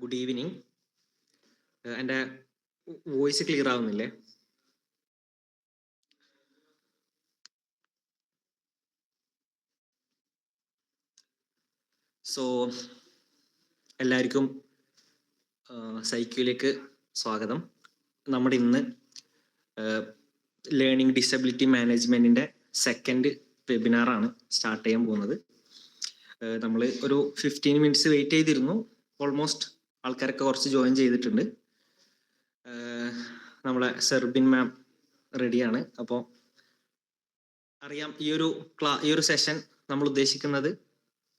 Good evening. എൻ്റെ voice clear ആവുന്നില്ലേ? So എല്ലാവർക്കും സൈക്യൂലേക്ക് സ്വാഗതം. നമ്മുടെ ഇന്ന് ലേണിംഗ് ഡിസബിലിറ്റി മാനേജ്മെൻറ്റിൻ്റെ സെക്കൻഡ് വെബിനാറാണ് സ്റ്റാർട്ട് ചെയ്യാൻ പോകുന്നത്. നമ്മൾ ഒരു 15 മിനിറ്റ്സ് വെയിറ്റ് ചെയ്തിരുന്നു. ഓൾമോസ്റ്റ് ആൾക്കാരൊക്കെ കുറച്ച് ജോയിൻ ചെയ്തിട്ടുണ്ട്. നമ്മളെ സെർബിൻ മാം റെഡിയാണ്. അപ്പോൾ അറിയാം, ഈ ഒരു സെഷൻ നമ്മൾ ഉദ്ദേശിക്കുന്നത്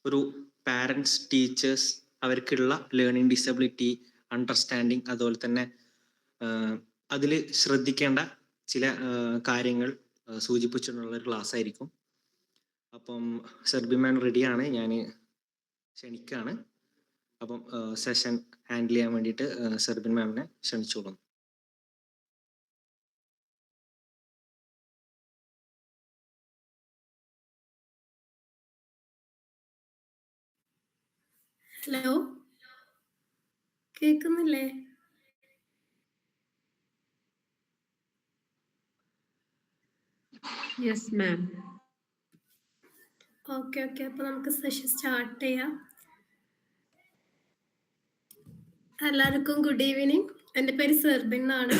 ഒരു പാരൻസ്, ടീച്ചേഴ്സ്, അവർക്കുള്ള ലേണിംഗ് ഡിസബിലിറ്റി അണ്ടർസ്റ്റാൻഡിങ്, അതുപോലെ തന്നെ അതിൽ ശ്രദ്ധിക്കേണ്ട ചില കാര്യങ്ങൾ സൂചിപ്പിച്ചിട്ടുള്ള ഒരു ക്ലാസ് ആയിരിക്കും. അപ്പം സെർബിൻ മാം റെഡിയാണ്, ഞാൻ ക്ഷണിക്കുകയാണ്. അപ്പം സെഷൻ ഹാൻഡിൽ ചെയ്യാൻ വേണ്ടിയിട്ട് സെർബിൻ മാമിനെ ക്ഷണിച്ചോളും. ഹലോ, കേൾക്കുന്നില്ലേ? Yes ma'am. ഓക്കെ, അപ്പോൾ നമുക്ക് സെഷൻ സ്റ്റാർട്ട് ചെയ്യാം. എല്ലാവർക്കും ഗുഡ് ഈവനിങ്. എൻ്റെ പേര് സെർബിൻ എന്നാണ്.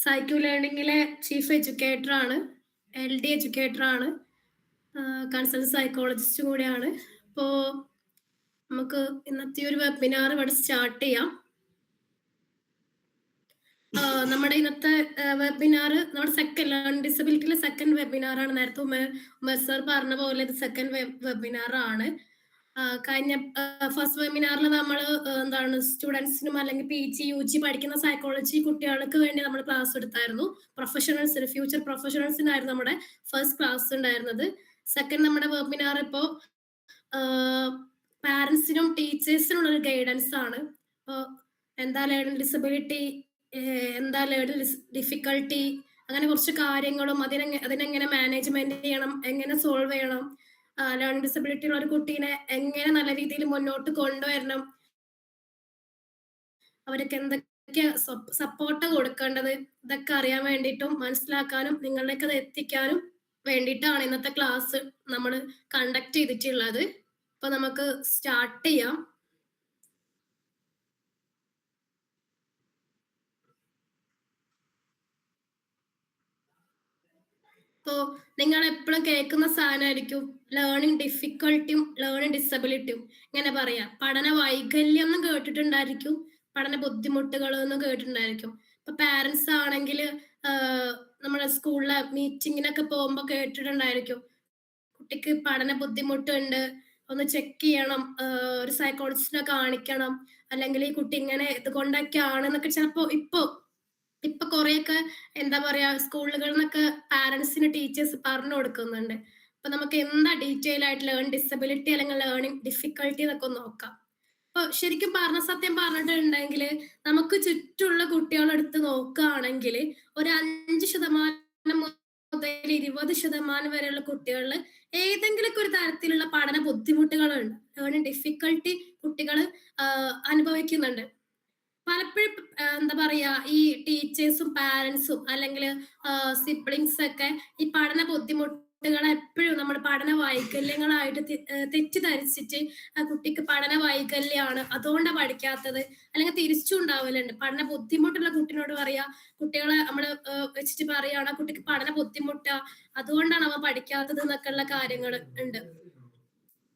സൈക്യൂ ലേണിംഗിലെ ചീഫ് എഡ്യൂക്കേറ്റർ ആണ്, LD എഡ്യൂക്കേറ്റർ ആണ്, കൺസൾട്ടന്റ് സൈക്കോളജിസ്റ്റ് കൂടിയാണ്. അപ്പോൾ നമുക്ക് ഇന്നത്തെ ഒരു വെബിനാർ ഇവിടെ സ്റ്റാർട്ട് ചെയ്യാം. നമ്മുടെ ഇന്നത്തെ വെബിനാർ നമ്മുടെ ലേണിംഗ് ഡിസബിലിറ്റിയിലെ സെക്കൻഡ് വെബിനാറാണ്. നേരത്തെ ഉമർ സർ പറഞ്ഞ പോലെ ഇത് സെക്കൻഡ് വെബിനാറാണ്. കഴിഞ്ഞ ഫസ്റ്റ് വെബിനാറിൽ നമ്മൾ സ്റ്റുഡൻസിനും അല്ലെങ്കിൽ PG UG പഠിക്കുന്ന സൈക്കോളജി കുട്ടികൾക്ക് വേണ്ടി നമ്മൾ ക്ലാസ് എടുത്തായിരുന്നു. പ്രൊഫഷണൽസിന്, ഫ്യൂച്ചർ പ്രൊഫഷണൽസിനായിരുന്നു നമ്മുടെ ഫസ്റ്റ് ക്ലാസ് ഉണ്ടായിരുന്നത്. സെക്കൻഡ് നമ്മുടെ വെബിനാർ ഇപ്പോൾ പാരൻസിനും ടീച്ചേഴ്സിനുള്ള ഒരു ഗൈഡൻസ് ആണ്. എന്താ ലേണിംഗ് ഡിസബിലിറ്റി, എന്താ ലേണിംഗ് ഡിഫിക്കൽട്ടി, അങ്ങനെ കുറച്ച് കാര്യങ്ങളും അതിനെങ്ങനെ മാനേജ്മെന്റ് ചെയ്യണം, എങ്ങനെ സോൾവ് ചെയ്യണം, ലേണിംഗ് ഡിസബിലിറ്റി ഉള്ള ഒരു കുട്ടീനെ എങ്ങനെ നല്ല രീതിയിൽ മുന്നോട്ട് കൊണ്ടുവരണം, അവർക്ക് എന്തൊക്കെ സപ്പോർട്ട് കൊടുക്കേണ്ടത്, ഇതൊക്കെ അറിയാൻ വേണ്ടിയിട്ടും മനസ്സിലാക്കാനും നിങ്ങളിലേക്ക് അത് എത്തിക്കാനും വേണ്ടിയിട്ടാണ് ഇന്നത്തെ ക്ലാസ് നമ്മൾ കണ്ടക്ട് ചെയ്തിട്ടുള്ളത്. അപ്പൊ നമുക്ക് സ്റ്റാർട്ട് ചെയ്യാം. ഇപ്പോ നിങ്ങൾ എപ്പോഴും കേൾക്കുന്ന സാധനമായിരിക്കും ലേണിംഗ് ഡിഫിക്കൽട്ടിയും ലേണിംഗ് ഡിസബിലിറ്റിയും. ഇങ്ങനെ പറയാം, പഠന വൈകല്യം എന്നും കേട്ടിട്ടുണ്ടായിരിക്കും, പഠന ബുദ്ധിമുട്ടുകൾ എന്നും കേട്ടിട്ടുണ്ടായിരിക്കും. ഇപ്പൊ പാരന്റ്സ് ആണെങ്കിൽ നമ്മുടെ സ്കൂളിലെ മീറ്റിങ്ങിനൊക്കെ പോകുമ്പോൾ കേട്ടിട്ടുണ്ടായിരിക്കും, കുട്ടിക്ക് പഠന ബുദ്ധിമുട്ടുണ്ട്, ഒന്ന് ചെക്ക് ചെയ്യണം, ഒരു സൈക്കോളജിസ്റ്റിനെ കാണിക്കണം, അല്ലെങ്കിൽ ഈ കുട്ടി ഇങ്ങനെ ഇതുകൊണ്ടൊക്കെ ആണെന്നൊക്കെ ചിലപ്പോ ഇപ്പൊ കുറെയൊക്കെ എന്താ പറയാ സ്കൂളുകളിൽ നിന്നൊക്കെ പാരന്റ്സിന് ടീച്ചേഴ്സ് പറഞ്ഞു കൊടുക്കുന്നുണ്ട്. അപ്പൊ നമുക്ക് എന്താ ഡീറ്റെയിൽ ആയിട്ട് ലേണിംഗ് ഡിസബിലിറ്റി അല്ലെങ്കിൽ ലേണിംഗ് ഡിഫിക്കൽട്ടി എന്നൊക്കെ നോക്കാം. അപ്പൊ ശരിക്കും സത്യം പറഞ്ഞിട്ടുണ്ടെങ്കിൽ നമുക്ക് ചുറ്റുള്ള കുട്ടികളെടുത്ത് നോക്കുകയാണെങ്കിൽ ഒരു 5% മുതൽ 20% വരെയുള്ള കുട്ടികളിൽ ഏതെങ്കിലുമൊക്കെ ഒരു തരത്തിലുള്ള പഠന ബുദ്ധിമുട്ടുകളുണ്ട്, ലേണിംഗ് ഡിഫിക്കൽട്ടി കുട്ടികൾ അനുഭവിക്കുന്നുണ്ട്. പലപ്പോഴും എന്താ പറയാ ഈ ടീച്ചേഴ്സും പാരന്റ്സും അല്ലെങ്കിൽ സിബ്ലിങ്സ് ഒക്കെ ഈ പഠന ബുദ്ധിമുട്ടുകളെ എപ്പോഴും നമ്മൾ പഠന വൈകല്യങ്ങളായിട്ട് തെറ്റിദ്ധരിച്ചിട്ട് ആ കുട്ടിക്ക് പഠന വൈകല്യമാണ്, അതുകൊണ്ടാണ് പഠിക്കാത്തത്, അല്ലെങ്കിൽ തിരിച്ചും ഉണ്ടാവലുണ്ട്. പഠന ബുദ്ധിമുട്ടുള്ള കുട്ടിനോട് പറയാ, കുട്ടികളെ നമ്മൾ വെച്ചിട്ട് പറയാണ് ആ കുട്ടിക്ക് പഠന ബുദ്ധിമുട്ടാ, അതുകൊണ്ടാണ് അവൻ പഠിക്കാത്തത് എന്നൊക്കെ ഉള്ള കാര്യങ്ങൾ ഉണ്ട്.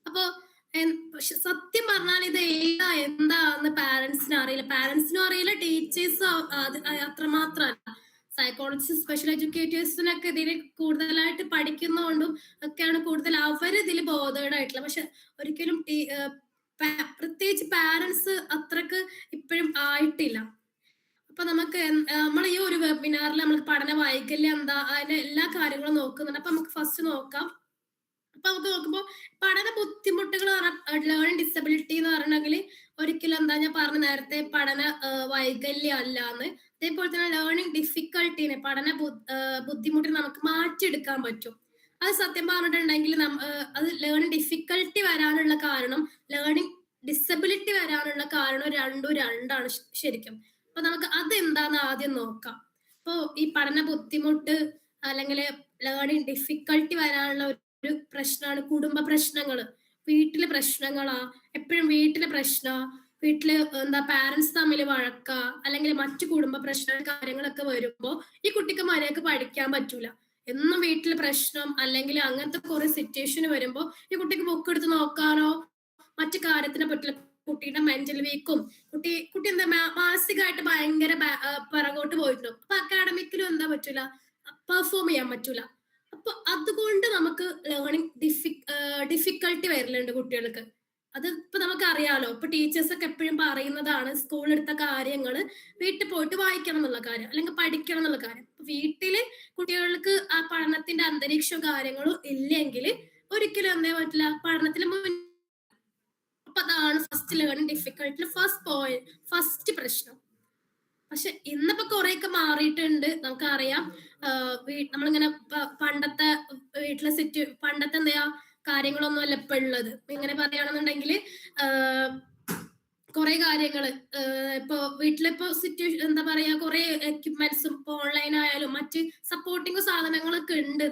അപ്പൊ സത്യം പറഞ്ഞാൽ ഇത് എന്താന്ന് പാരന്റ്സിനും അറിയില്ല, ടീച്ചേഴ്സും അത്രമാത്രമല്ല, സൈക്കോളജിസ്റ്റ്, സ്പെഷ്യൽ എഡ്യൂക്കേറ്റേഴ്സിനൊക്കെ ഇതിൽ കൂടുതലായിട്ട് പഠിക്കുന്നതുകൊണ്ടും ഒക്കെയാണ് കൂടുതൽ അവർ ഇതിൽ ബോധേഡായിട്ടുള്ളത്. പക്ഷെ ഒരിക്കലും പ്രത്യേകിച്ച് പാരന്റ്സ് അത്രക്ക് ഇപ്പോഴും ആയിട്ടില്ല. അപ്പൊ നമുക്ക് നമ്മൾ ഈ ഒരു വെബിനാറിൽ നമ്മൾ പഠന വൈകല്യം എന്താ അതിന്റെ എല്ലാ കാര്യങ്ങളും നോക്കുന്നുണ്ട്. അപ്പൊ നമുക്ക് ഫസ്റ്റ് നോക്കാം. അപ്പൊ നമുക്ക് നോക്കുമ്പോ പഠന ബുദ്ധിമുട്ടുകൾ ലേണിംഗ് ഡിസബിലിറ്റി എന്ന് പറഞ്ഞെങ്കിൽ ഒരിക്കലും എന്താ ഞാൻ പറഞ്ഞ നേരത്തെ പഠന വൈകല്യം അല്ലാന്ന്. അതേപോലെ തന്നെ ലേണിംഗ് ഡിഫിക്കൽട്ടീനെ, പഠന ബുദ്ധിമുട്ടിനെ നമുക്ക് മാറ്റിയെടുക്കാൻ പറ്റും. അത് സത്യം പറഞ്ഞിട്ടുണ്ടെങ്കിൽ അത് ലേണിംഗ് ഡിഫിക്കൽട്ടി വരാനുള്ള കാരണം, ലേണിംഗ് ഡിസബിലിറ്റി വരാനുള്ള കാരണം രണ്ടും രണ്ടാണ് ശരിക്കും. അപ്പൊ നമുക്ക് അതെന്താന്ന് ആദ്യം നോക്കാം. ഇപ്പൊ ഈ പഠന ബുദ്ധിമുട്ട് അല്ലെങ്കിൽ ലേണിംഗ് ഡിഫിക്കൽട്ടി വരാനുള്ള ഒരു പ്രശ്നമാണ് കുടുംബ പ്രശ്നങ്ങള്. വീട്ടിലെ പ്രശ്നങ്ങളാ, എപ്പോഴും വീട്ടിലെ പ്രശ്ന, വീട്ടില് എന്താ പാരന്റ്സ് തമ്മിൽ വഴക്ക, അല്ലെങ്കിൽ മറ്റു കുടുംബ പ്രശ്ന കാര്യങ്ങളൊക്കെ വരുമ്പോ ഈ കുട്ടിക്ക് മര്യാദക്ക് പഠിക്കാൻ പറ്റൂല. എന്നും വീട്ടിലെ പ്രശ്നം അല്ലെങ്കിൽ അങ്ങനത്തെ കുറെ സിറ്റുവേഷൻ വരുമ്പോ ഈ കുട്ടിക്ക് ബുക്ക് എടുത്ത് നോക്കാനോ മറ്റു കാര്യത്തിനെ പറ്റില്ല. കുട്ടിയുടെ മെന്റൽ വീക്കും, കുട്ടി എന്താ മാനസികമായിട്ട് ഭയങ്കര പിറകോട്ട് പോയിട്ടുണ്ടാവും. അപ്പൊ അക്കാഡമിക്കിലും എന്താ പറ്റൂല, പെർഫോം ചെയ്യാൻ പറ്റൂല. അപ്പൊ അതുകൊണ്ട് നമുക്ക് ലേണിംഗ് ഡിഫിക്കൽട്ടി വരലുണ്ട് കുട്ടികൾക്ക്. അത് ഇപ്പൊ നമുക്ക് അറിയാലോ, ഇപ്പൊ ടീച്ചേഴ്സ് ഒക്കെ എപ്പോഴും പറയുന്നതാണ് സ്കൂളിലെടുത്ത കാര്യങ്ങള് വീട്ടിൽ പോയിട്ട് വായിക്കണം എന്നുള്ള കാര്യം, അല്ലെങ്കിൽ പഠിക്കണം എന്നുള്ള കാര്യം. വീട്ടില് കുട്ടികൾക്ക് ആ പഠനത്തിന്റെ അന്തരീക്ഷവും കാര്യങ്ങളും ഇല്ലെങ്കിൽ ഒരിക്കലും എന്താ പറ്റില്ല, പഠനത്തിൽ അപ്പൊ അതാണ് ഫസ്റ്റ് ലേണിംഗ് ഡിഫിക്കൽട്ടിൽ ഫസ്റ്റ് പ്രശ്നം. പക്ഷെ ഇന്നിപ്പോ കുറെയൊക്കെ മാറിയിട്ടുണ്ട്. നമുക്കറിയാം നമ്മളിങ്ങനെ പണ്ടത്തെ പണ്ടത്തെ എന്താ കാര്യങ്ങളൊന്നും അല്ല ഇപ്പൊ ഉള്ളത്. ഇങ്ങനെ പറയുകയാണെന്നുണ്ടെങ്കിൽ കുറെ കാര്യങ്ങള് ഇപ്പൊ വീട്ടിലിപ്പോ സിറ്റുവേഷൻ എന്താ പറയാ, കുറെ എക്യുപ്മെന്റ്സും ഇപ്പൊ ഓൺലൈൻ ആയാലും മറ്റ് സപ്പോർട്ടിങ് സാധനങ്ങളൊക്കെ ഉണ്ട്.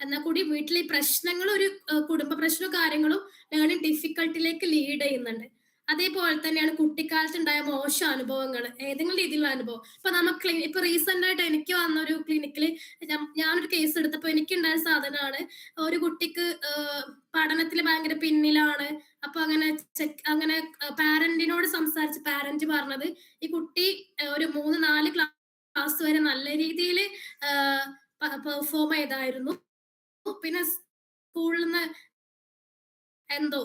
എന്നാൽ കൂടി വീട്ടിലെ പ്രശ്നങ്ങൾ ഒരു കുടുംബ പ്രശ്നവും കാര്യങ്ങളും ലേണിംഗ് ഡിഫിക്കൽട്ടിലേക്ക് ലീഡ് ചെയ്യുന്നുണ്ട്. അതേപോലെ തന്നെയാണ് കുട്ടിക്കാലത്ത് ഉണ്ടായ മോശം അനുഭവങ്ങൾ, ഏതെങ്കിലും രീതിയിലുള്ള അനുഭവം. ഇപ്പൊ നമുക്ക് ഇപ്പൊ റീസെന്റ് ആയിട്ട് എനിക്ക് വന്ന ഒരു ക്ലിനിക്കിൽ ഞാനൊരു കേസ് എടുത്തപ്പോ എനിക്കുണ്ടായ സാധനമാണ്, ഒരു കുട്ടിക്ക് പഠനത്തിൽ ഭയങ്കര പിന്നിലാണ്. അപ്പൊ അങ്ങനെ പാരന്റിനോട് സംസാരിച്ച് പാരന്റ് പറഞ്ഞത് ഈ കുട്ടി ഒരു 3-4 ക്ലാസ് വരെ നല്ല രീതിയിൽ പെർഫോം ചെയ്തായിരുന്നു. പിന്നെ സ്കൂളിൽ നിന്ന് എന്തോ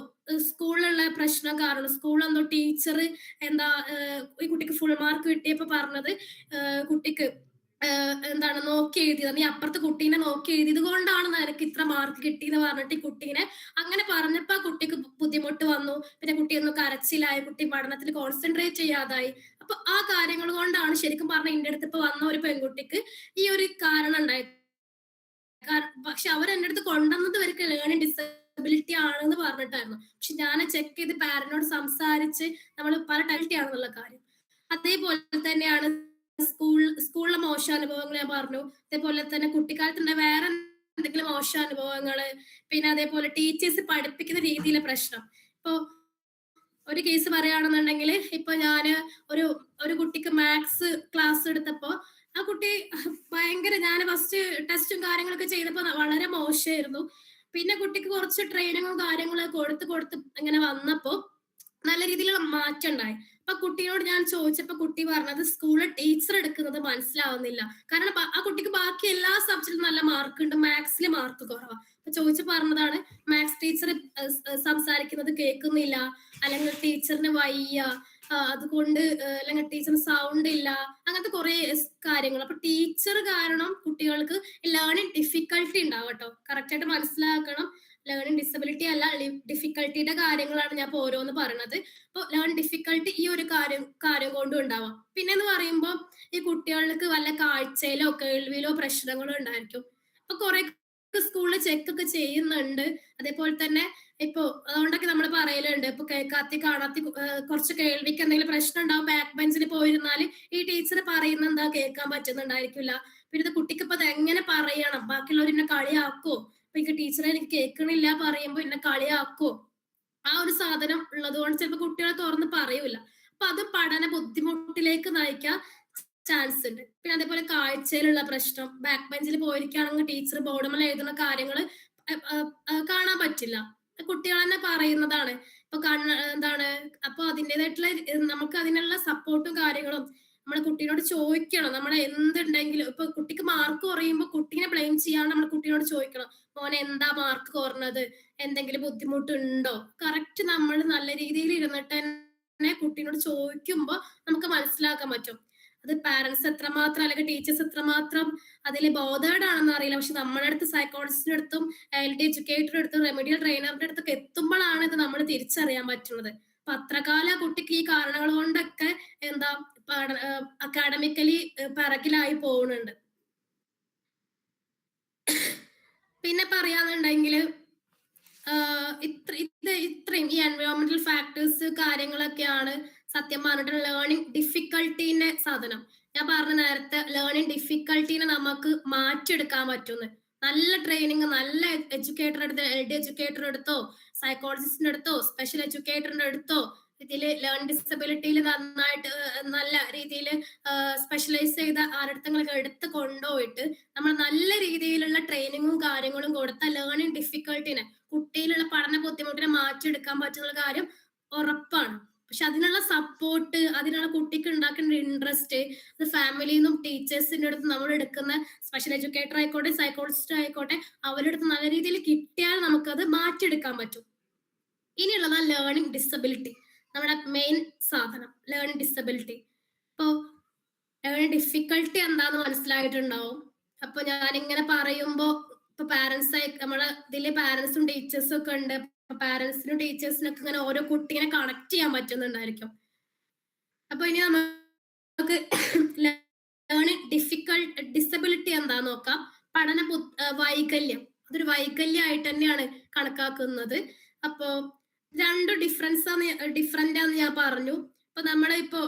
സ്കൂളിലുള്ള പ്രശ്നം കാരണം സ്കൂളെന്തോ ടീച്ചർ എന്താ ഈ കുട്ടിക്ക് ഫുൾ മാർക്ക് കിട്ടിയപ്പോ പറഞ്ഞത് കുട്ടിക്ക് എന്താണ് നോക്കി എഴുതിയത്, നീ അപ്പുറത്തെ കുട്ടീനെ നോക്കി എഴുതിയത് കൊണ്ടാണ് നിനക്ക് ഇത്ര മാർക്ക് കിട്ടിയെന്ന് പറഞ്ഞിട്ട് ഈ കുട്ടീനെ അങ്ങനെ പറഞ്ഞപ്പോ ആ കുട്ടിക്ക് ബുദ്ധിമുട്ട് വന്നു. പിന്നെ കുട്ടി ഒന്ന് കരച്ചിലായി, കുട്ടി പഠനത്തിൽ കോൺസെൻട്രേറ്റ് ചെയ്യാതായി. അപ്പൊ ആ കാര്യങ്ങൾ കൊണ്ടാണ് ശരിക്കും പറഞ്ഞ എന്റെ അടുത്ത് ഇപ്പൊ വന്ന ഒരു പെൺകുട്ടിക്ക് ഈ ഒരു കാരണം ഉണ്ടായത്. പക്ഷെ അവർ എന്റെ അടുത്ത് കൊണ്ടുവന്നത് വർക്ക് ലേണിംഗ് ഡിസബിലിറ്റി ആണെന്ന് പറഞ്ഞിട്ടായിരുന്നു. പക്ഷെ ഞാൻ ചെക്ക് ചെയ്ത് പാരന്റിനോട് സംസാരിച്ച് നമ്മൾ പല ടൈറ്റി ആണെന്നുള്ള കാര്യം. അതേപോലെ തന്നെയാണ് സ്കൂളിലെ മോശം അനുഭവങ്ങൾ ഞാൻ പറഞ്ഞു. അതേപോലെ തന്നെ കുട്ടിക്കാലത്തുള്ള വേറെ എന്തെങ്കിലും മോശം അനുഭവങ്ങള്, പിന്നെ അതേപോലെ ടീച്ചേഴ്സ് പഠിപ്പിക്കുന്ന രീതിയിലെ പ്രശ്നം. ഇപ്പൊ ഒരു കേസ് പറയുകയാണെന്നുണ്ടെങ്കിൽ ഇപ്പൊ ഞാന് ഒരു കുട്ടിക്ക് മാത്സ് ക്ലാസ് എടുത്തപ്പോ ആ കുട്ടി ഭയങ്കര, ഞാൻ ഫസ്റ്റ് ടെസ്റ്റും കാര്യങ്ങളൊക്കെ ചെയ്തപ്പോ വളരെ മോശമായിരുന്നു. പിന്നെ കുട്ടിക്ക് കുറച്ച് ട്രെയിനിങ്ങും കാര്യങ്ങളും കൊടുത്ത് ഇങ്ങനെ വന്നപ്പോ നല്ല രീതിയിലുള്ള മാറ്റം ഉണ്ടായി. അപ്പൊ കുട്ടിയോട് ഞാൻ ചോദിച്ചപ്പോ കുട്ടി പറഞ്ഞത് സ്കൂളിൽ ടീച്ചർ എടുക്കുന്നത് മനസ്സിലാവുന്നില്ല. കാരണം ആ കുട്ടിക്ക് ബാക്കി എല്ലാ സബ്ജക്റ്റിലും നല്ല മാർക്ക് ഉണ്ട്, മാത്സിൽ മാർക്ക് കുറവാ. അപ്പൊ ചോദിച്ചു പറഞ്ഞതാണ് മാത്സ് ടീച്ചർ സംസാരിക്കുന്നത് കേൾക്കുന്നില്ല, അല്ലെങ്കിൽ ടീച്ചറിന് വയ്യ, അതുകൊണ്ട് അല്ലെങ്കിൽ ടീച്ചറിന് സൗണ്ട് ഇല്ല, അങ്ങനത്തെ കുറെ കാര്യങ്ങൾ. അപ്പൊ ടീച്ചർ കാരണം കുട്ടികൾക്ക് ലേണിംഗ് ഡിഫിക്കൽട്ടി ഉണ്ടാവും കേട്ടോ. കറക്റ്റ് ആയിട്ട് മനസ്സിലാക്കണം. ലേണിംഗ് ഡിസബിലിറ്റി അല്ല, ഡിഫിക്കൽട്ടിയുടെ കാര്യങ്ങളാണ് ഞാൻ ഇപ്പൊ ഓരോന്ന് പറയണത്. അപ്പൊ ലേണിംഗ് ഡിഫിക്കൽട്ടി ഈ ഒരു കാര്യം കൊണ്ടും ഉണ്ടാവാം. പിന്നെന്ന് പറയുമ്പോൾ ഈ കുട്ടികൾക്ക് വല്ല കാഴ്ചയിലോ കേൾവിയിലോ പ്രശ്നങ്ങളോ ഉണ്ടായിരിക്കും. അപ്പൊ കുറെ സ്കൂളിൽ ചെക്ക് ഒക്കെ ചെയ്യുന്നുണ്ട്. അതേപോലെ തന്നെ ഇപ്പൊ അതുകൊണ്ടൊക്കെ നമ്മൾ പറയലുണ്ട്, ഇപ്പൊ കേൾക്കാത്തി കാണാത്തി കുറച്ച് കേൾവിക്ക് എന്തെങ്കിലും പ്രശ്നം ഉണ്ടാവും, ബാക്ക് ബെഞ്ചിൽ പോയിരുന്നാല് ഈ ടീച്ചർ പറയുന്ന എന്താ കേൾക്കാൻ പറ്റുന്നുണ്ടായിരിക്കില്ല. പിന്നെ ഇത് കുട്ടിക്ക് ഇപ്പൊ എങ്ങനെ പറയണം, ബാക്കിയുള്ളവർ എന്നെ കളിയാക്കോ, ഇപ്പൊ എനിക്ക് ടീച്ചറെ എനിക്ക് കേൾക്കണില്ല പറയുമ്പോ എന്നെ കളിയാക്കോ, ആ ഒരു സാധനം ഉള്ളത് കൊണ്ട് ചിലപ്പോ കുട്ടികളെ തുറന്ന് പറയൂല. അപ്പൊ അത് പഠന ബുദ്ധിമുട്ടിലേക്ക് നയിക്കാൻ ചാൻസ് ഉണ്ട്. പിന്നെ അതേപോലെ കാഴ്ചയിലുള്ള പ്രശ്നം, ബാക്ക് ബെഞ്ചിൽ പോയിരിക്കുകയാണെങ്കിൽ ടീച്ചർ ബോർഡുമേൽ എഴുതുന്ന കാര്യങ്ങൾ കാണാൻ പറ്റില്ല. കുട്ടികൾ തന്നെ പറയുന്നതാണ്. ഇപ്പൊ എന്താണ്, അപ്പൊ അതിൻ്റെതായിട്ടുള്ള നമുക്ക് അതിനുള്ള സപ്പോർട്ടും കാര്യങ്ങളും നമ്മൾ കുട്ടീനോട് ചോദിക്കണം. നമ്മൾ എന്തുണ്ടെങ്കിലും ഇപ്പൊ കുട്ടിക്ക് മാർക്ക് കുറയുമ്പോ കുട്ടീനെ ബ്ലെയിം ചെയ്യാണ്ട് നമ്മൾ കുട്ടീനോട് ചോദിക്കണം, മോനെ എന്താ മാർക്ക് കുറഞ്ഞത്, എന്തെങ്കിലും ബുദ്ധിമുട്ടുണ്ടോ. കറക്റ്റ് നമ്മൾ നല്ല രീതിയിൽ ഇരുന്നിട്ട് തന്നെ കുട്ടീനോട് ചോദിക്കുമ്പോ നമുക്ക് മനസ്സിലാക്കാൻ പറ്റും. അത് പാരന്റ്സ് എത്രമാത്രം അല്ലെങ്കിൽ ടീച്ചേഴ്സ് എത്രമാത്രം അതിൽ ബോധേഡ് ആണെന്ന് അറിയില്ല. പക്ഷെ നമ്മുടെ അടുത്ത് സൈക്കോളജിസ്റ്റിന്റെ അടുത്തും എൽഡി എഡ്യൂക്കേറ്ററുടെ അടുത്തും റെമഡിയൽ ട്രെയിനറുടെ അടുത്തൊക്കെ എത്തുമ്പോഴാണ് ഇത് നമ്മൾ തിരിച്ചറിയാൻ പറ്റുന്നത്. അപ്പൊ അത്രകാലം ആ കുട്ടിക്ക് ഈ കാരണങ്ങൾ കൊണ്ടൊക്കെ എന്താ അക്കാഡമിക്കലി പിറകിലായി പോകുന്നുണ്ട്. പിന്നെ പറയാന്നുണ്ടെങ്കിൽ ഇത്രയും ഈ എൻവയോൺമെന്റൽ ഫാക്ടേഴ്സ് കാര്യങ്ങളൊക്കെയാണ് സത്യം പറഞ്ഞിട്ട് ലേണിംഗ് ഡിഫിക്കൽട്ടീന്റെ സാധനം. ഞാൻ പറഞ്ഞ നേരത്തെ ലേണിംഗ് ഡിഫിക്കൽട്ടീനെ നമുക്ക് മാറ്റിയെടുക്കാൻ പറ്റുന്നു. നല്ല ട്രെയിനിങ്, നല്ല എഡ്യൂക്കേറ്റർ എടുത്ത്, എൽഡി എഡ്യൂക്കേറ്റർ എടുത്തോ, സൈക്കോളജിസ്റ്റിന്റെ അടുത്തോ, സ്പെഷ്യൽ എഡ്യൂക്കേറ്ററിന്റെ അടുത്തോ, ഇതില് ലേണിംഗ് ഡിസബിലിറ്റിയിൽ നന്നായിട്ട് നല്ല രീതിയിൽ സ്പെഷ്യലൈസ് ചെയ്ത ആരടുത്തെങ്കിലൊക്കെ എടുത്ത് കൊണ്ടുപോയിട്ട് നമ്മൾ നല്ല രീതിയിലുള്ള ട്രെയിനിങ്ങും കാര്യങ്ങളും കൊടുത്ത ലേണിംഗ് ഡിഫിക്കൽട്ടിനെ, കുട്ടിയിലുള്ള പഠന ബുദ്ധിമുട്ടിനെ മാറ്റിയെടുക്കാൻ പറ്റുന്ന കാര്യം ഉറപ്പാണ്. പക്ഷെ അതിനുള്ള സപ്പോർട്ട്, അതിനുള്ള കുട്ടിക്ക് ഉണ്ടാക്കേണ്ട ഇൻട്രസ്റ്റ്, അത് ഫാമിലിന്നും ടീച്ചേഴ്സിന്റെ അടുത്ത് നമ്മൾ എടുക്കുന്ന സ്പെഷ്യൽ എഡ്യൂക്കേറ്റർ ആയിക്കോട്ടെ, സൈക്കോളജിസ്റ്റ് ആയിക്കോട്ടെ, അവരുടെ അടുത്ത് നല്ല രീതിയിൽ കിട്ടിയാൽ നമുക്കത് മാറ്റിയെടുക്കാൻ പറ്റും. ഇനിയുള്ളതാണ് ലേണിംഗ് ഡിസബിലിറ്റി. നമ്മുടെ മെയിൻ സാധനം ലേണിംഗ് ഡിസബിലിറ്റി. ഇപ്പോ ലേണിംഗ് ഡിഫിക്കൽട്ടി എന്താന്ന് മനസ്സിലായിട്ടുണ്ടാവും. അപ്പൊ ഞാനിങ്ങനെ പറയുമ്പോ ഇപ്പൊ പാരന്റ്സ് നമ്മളെ ഇതില് പാരന്റ്സും ടീച്ചേഴ്സും ഒക്കെ ഉണ്ട്. പാരന്റ്സിനും ടീച്ചേഴ്സിനൊക്കെ ഇങ്ങനെ ഓരോ കുട്ടീനെ കണക്ട് ചെയ്യാൻ പറ്റുന്നുണ്ടായിരിക്കും. അപ്പൊ ഇനി നമുക്ക് ലേണിംഗ് ഡിസബിലിറ്റി എന്താന്ന് നോക്കാം. പഠന വൈകല്യം, അതൊരു വൈകല്യമായിട്ട് തന്നെയാണ് കണക്കാക്കുന്നത്. അപ്പോ രണ്ട് ഡിഫറന്റ് ആന്ന് ഞാൻ പറഞ്ഞു. ഇപ്പൊ നമ്മളിപ്പോ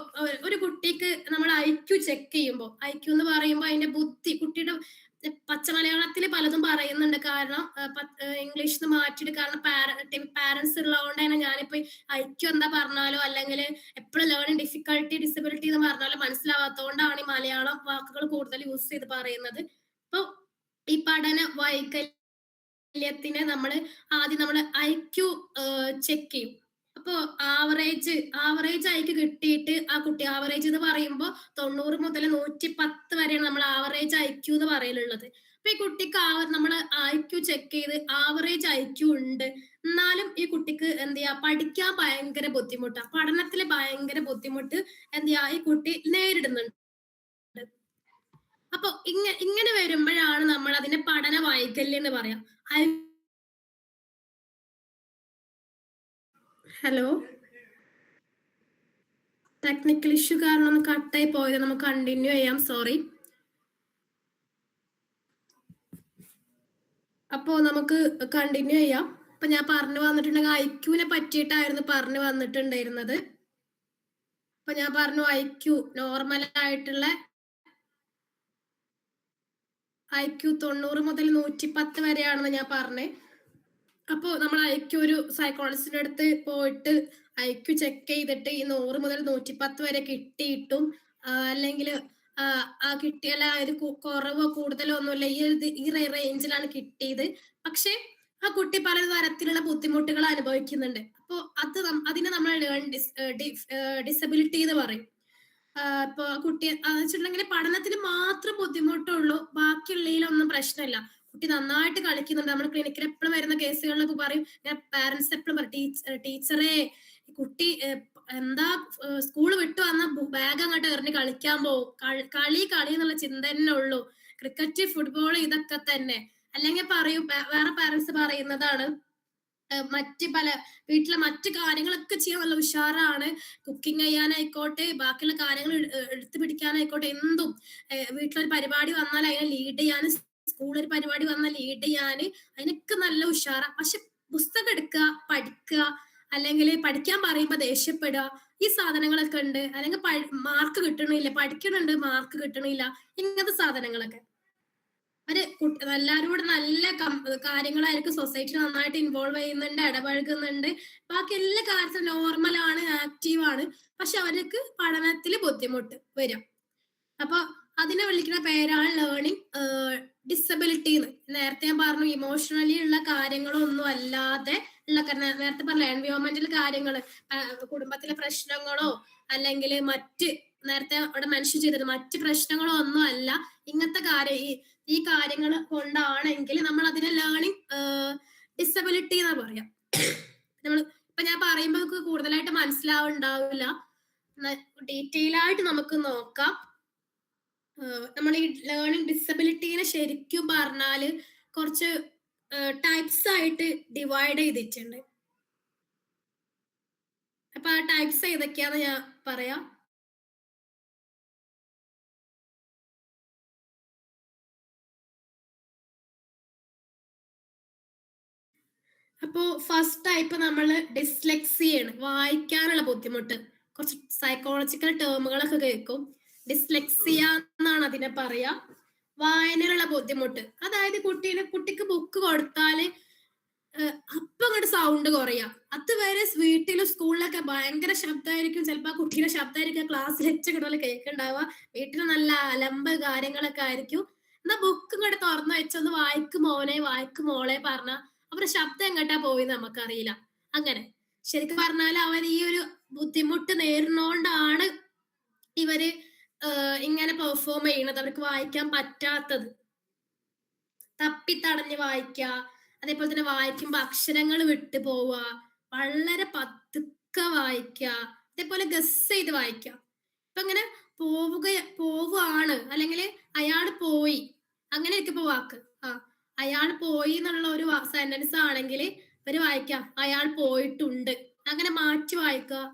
ഒരു കുട്ടിക്ക് നമ്മൾ IQ ചെക്ക് ചെയ്യുമ്പോൾ, IQ എന്ന് പറയുമ്പോൾ അതിന്റെ ബുദ്ധി, കുട്ടിയുടെ പച്ചമലയാളത്തിൽ പലതും പറയുന്നുണ്ട്. കാരണം ഇംഗ്ലീഷിൽ നിന്ന് മാറ്റിയിട്ട്, കാരണം പാരന്റ്സ് ഉള്ളതുകൊണ്ട് തന്നെ ഞാനിപ്പോ IQ എന്താ പറഞ്ഞാലോ, അല്ലെങ്കിൽ എപ്പോഴും ലേണിംഗ് ഡിഫിക്കൽട്ടി ഡിസബിലിറ്റി എന്ന് പറഞ്ഞാലോ മനസ്സിലാവാത്തതുകൊണ്ടാണ് ഈ മലയാളം വാക്കുകൾ കൂടുതൽ യൂസ് ചെയ്ത് പറയുന്നത്. അപ്പൊ ഈ പഠന വൈകല്യത്തിന് ആദ്യം നമ്മൾ IQ ചെക്ക് ചെയ്യും. അപ്പോ ആവറേജ് IQ കിട്ടിയിട്ട് ആ കുട്ടി, ആവറേജ് എന്ന് പറയുമ്പോൾ 90 മുതൽ 110 വരെയാണ് നമ്മൾ ആവറേജ് IQ എന്ന് പറയലുള്ളത്. അപ്പൊ ഈ കുട്ടിക്ക് നമ്മൾ IQ ചെക്ക് ചെയ്ത് ആവറേജ് IQ ഉണ്ട്, എന്നാലും ഈ കുട്ടിക്ക് എന്ത് ചെയ്യാ, പഠിക്കാൻ ഭയങ്കര ബുദ്ധിമുട്ടാ, പഠനത്തില് ഭയങ്കര ബുദ്ധിമുട്ട് എന്ത് ചെയ്യാ ഈ കുട്ടി നേരിടുന്നുണ്ട്. അപ്പൊ ഇങ്ങനെ വരുമ്പോഴാണ് നമ്മൾ അതിനെ പഠന വൈകല്യം എന്ന് പറയാം. ഹലോ, ടെക്നിക്കൽ ഇഷ്യൂ കാരണം ഒന്ന് കട്ടായി പോയത്, നമുക്ക് കണ്ടിന്യൂ ചെയ്യാം. സോറി. അപ്പോ നമുക്ക് കണ്ടിന്യൂ ചെയ്യാം. അപ്പൊ ഞാൻ പറഞ്ഞു വന്നിട്ടുണ്ടെങ്കിൽ IQനെ പറ്റിയിട്ടായിരുന്നു പറഞ്ഞു വന്നിട്ടുണ്ടായിരുന്നത്. അപ്പൊ ഞാൻ പറഞ്ഞു IQ നോർമൽ ആയിട്ടുള്ള IQ 90 മുതൽ 110 വരെയാണെന്ന് ഞാൻ പറഞ്ഞേ. അപ്പോ നമ്മൾ IQ ഒരു സൈക്കോളജിസ്റ്റിന്റെ അടുത്ത് പോയിട്ട് IQ ചെക്ക് ചെയ്തിട്ട് ഈ 100 മുതൽ 110 വരെ കിട്ടിയിട്ടും അല്ലെങ്കിൽ കിട്ടിയാൽ ഇത് കുറവോ കൂടുതലോ ഒന്നുമില്ല, ഈ റേഞ്ചിലാണ് കിട്ടിയത്. പക്ഷെ ആ കുട്ടി പല തരത്തിലുള്ള ബുദ്ധിമുട്ടുകൾ അനുഭവിക്കുന്നുണ്ട്. അപ്പോ അതിനെ നമ്മൾ ഡിസബിലിറ്റി എന്ന് പറയും. ഇപ്പൊ കുട്ടി വെച്ചിട്ടുണ്ടെങ്കിൽ പഠനത്തിന് മാത്രം ബുദ്ധിമുട്ടുള്ളൂ, ബാക്കിയുള്ളതിലൊന്നും പ്രശ്നമില്ല. കുട്ടി നന്നായിട്ട് കളിക്കുന്നുണ്ട്. നമ്മൾ ക്ലിനിക്കിൽ എപ്പോഴും വരുന്ന കേസുകളിലൊക്കെ പറയും, പാരന്റ്സ് എപ്പോഴും പറയും, ടീച്ചറെ കുട്ടി എന്താ സ്കൂൾ വിട്ടു വന്ന ബാഗ് അങ്ങോട്ട് എറിഞ്ഞ് കളിക്കാൻ പോകും, കളി എന്നുള്ള ചിന്ത തന്നെ ഉള്ളൂ, ക്രിക്കറ്റ് ഫുട്ബോൾ ഇതൊക്കെ തന്നെ. അല്ലെങ്കിൽ പറയും, വേറെ പാരന്റ്സ് പറയുന്നതാണ്, മറ്റ് വീട്ടിലെ മറ്റു കാര്യങ്ങളൊക്കെ ചെയ്യാൻ നല്ല ഉഷാറാണ്, കുക്കിംഗ് ചെയ്യാനായിക്കോട്ടെ, ബാക്കിയുള്ള കാര്യങ്ങൾ എടുത്തു പിടിക്കാനായിക്കോട്ടെ, എന്തും. വീട്ടിലൊരു പരിപാടി വന്നാൽ അതിനെ ലീഡ് ചെയ്യാൻ, സ്കൂളിൽ ഒരു പരിപാടി വന്നാൽ ലീഡ് ചെയ്യാൻ, അതിനൊക്കെ നല്ല ഉഷാറാ. പക്ഷെ പുസ്തകം എടുക്കുക, പഠിക്കുക, അല്ലെങ്കിൽ പഠിക്കാൻ പറയുമ്പോ ദേഷ്യപ്പെടുക, ഈ സാധനങ്ങളൊക്കെ ഉണ്ട്. അല്ലെങ്കിൽ മാർക്ക് കിട്ടണില്ല, പഠിക്കണുണ്ട് മാർക്ക് കിട്ടണില്ല, ഇങ്ങനത്തെ സാധനങ്ങളൊക്കെ. എല്ലാവരും കൂടെ നല്ല കാര്യങ്ങളായിരിക്കും, സൊസൈറ്റി നന്നായിട്ട് ഇൻവോൾവ് ചെയ്യുന്നുണ്ട്, ഇടപഴകുന്നുണ്ട്, ബാക്കി എല്ലാ കാര്യത്തിലും നോർമലാണ്, ആക്റ്റീവ് ആണ്. പക്ഷെ അവർക്ക് പഠനത്തിൽ ബുദ്ധിമുട്ട് വരും. അപ്പൊ അതിനെ വിളിക്കുന്ന പേരാണ് ലേണിംഗ് ഡിസബിലിറ്റി എന്ന്. നേരത്തെ ഞാൻ പറഞ്ഞു, ഇമോഷണലി ഉള്ള കാര്യങ്ങളൊന്നും അല്ലാതെ ഉള്ള, നേരത്തെ പറഞ്ഞ എൻവയോൺമെന്റൽ കാര്യങ്ങൾ, കുടുംബത്തിലെ പ്രശ്നങ്ങളോ അല്ലെങ്കിൽ നേരത്തെ അവിടെ മെൻഷൻ ചെയ്തത് മറ്റ് പ്രശ്നങ്ങളോ ഒന്നും അല്ല, ഇങ്ങനത്തെ ഈ കാര്യങ്ങൾ കൊണ്ടാണെങ്കിൽ നമ്മൾ അതിനെ ലേണിംഗ് ഡിസബിലിറ്റി എന്നാ പറയാം. ഇപ്പൊ ഞാൻ പറയുമ്പോൾ നമുക്ക് കൂടുതലായിട്ട് മനസ്സിലാവുണ്ടാവില്ല, ഡീറ്റെയിൽ ആയിട്ട് നമുക്ക് നോക്കാം. നമ്മൾ ഈ ലേണിംഗ് ഡിസബിലിറ്റീനെ ശരിക്കും പറഞ്ഞാല് കുറച്ച് ടൈപ്സ് ആയിട്ട് ഡിവൈഡ് ചെയ്തിട്ടുണ്ട്. അപ്പൊ ആ ടൈപ്സ് ഏതൊക്കെയാന്ന് ഞാൻ പറയാം. അപ്പോ ഫസ്റ്റ് ടൈപ്പ് നമ്മൾ ഡിസ്ലെക്സിയാണ്, വായിക്കാനുള്ള ബുദ്ധിമുട്ട്. കുറച്ച് സൈക്കോളജിക്കൽ ടേമുകളൊക്കെ കേൾക്കും. ഡിസ്ലെക്സിയ എന്നാണ് അതിനെ പറയാ. വായനയിലുള്ള ബുദ്ധിമുട്ട്. അതായത് കുട്ടിക്ക് ബുക്ക് കൊടുത്താല് അപ്പൊ അങ്ങോട്ട് സൗണ്ട് കുറയാ. അതുവരെ വീട്ടിലും സ്കൂളിലൊക്കെ ഭയങ്കര ശബ്ദമായിരിക്കും. ചിലപ്പോ ആ കുട്ടിയുടെ ശബ്ദമായിരിക്കും ക്ലാസ്സിൽ വെച്ചപോലെ കേൾക്കുന്നുണ്ടാവുക. വീട്ടിൽ നല്ല അലമ്പ് കാര്യങ്ങളൊക്കെ ആയിരിക്കും. എന്നാ ബുക്ക് ഇങ്ങോട്ട് തുറന്നു വെച്ചൊന്ന് വായിക്ക് മോനെ വായിക്ക് മോളെ പറഞ്ഞ അവരുടെ ശബ്ദം എങ്ങോട്ടാ പോയി നമുക്കറിയില്ല. അങ്ങനെ ശരിക്കും പറഞ്ഞാൽ അവർ ഈ ഒരു ബുദ്ധിമുട്ട് നേരിടുന്നോണ്ടാണ് ഇവര് ഇങ്ങനെ പെർഫോം ചെയ്യണത്. അവർക്ക് വായിക്കാൻ പറ്റാത്തത്. തപ്പിത്തടഞ്ഞ് വായിക്കുക, അതേപോലെ തന്നെ വായിക്കുമ്പോ അക്ഷരങ്ങൾ വിട്ടു പോവുക, വളരെ പതുക്കെ വായിക്കുക, അതേപോലെ ഗസ് ചെയ്ത് വായിക്കുക. ഇപ്പൊ ഇങ്ങനെ പോവുകയാണ് അല്ലെങ്കിൽ അയാൾ പോയി, അങ്ങനെയൊക്കെ ഇപ്പൊ വാക്ക്. അയാൾ പോയി എന്നുള്ള ഒരു സെന്റൻസ് ആണെങ്കിൽ ഇവര് വായിക്കാം അയാൾ പോയിട്ടുണ്ട്, അങ്ങനെ മാറ്റി വായിക്കുക.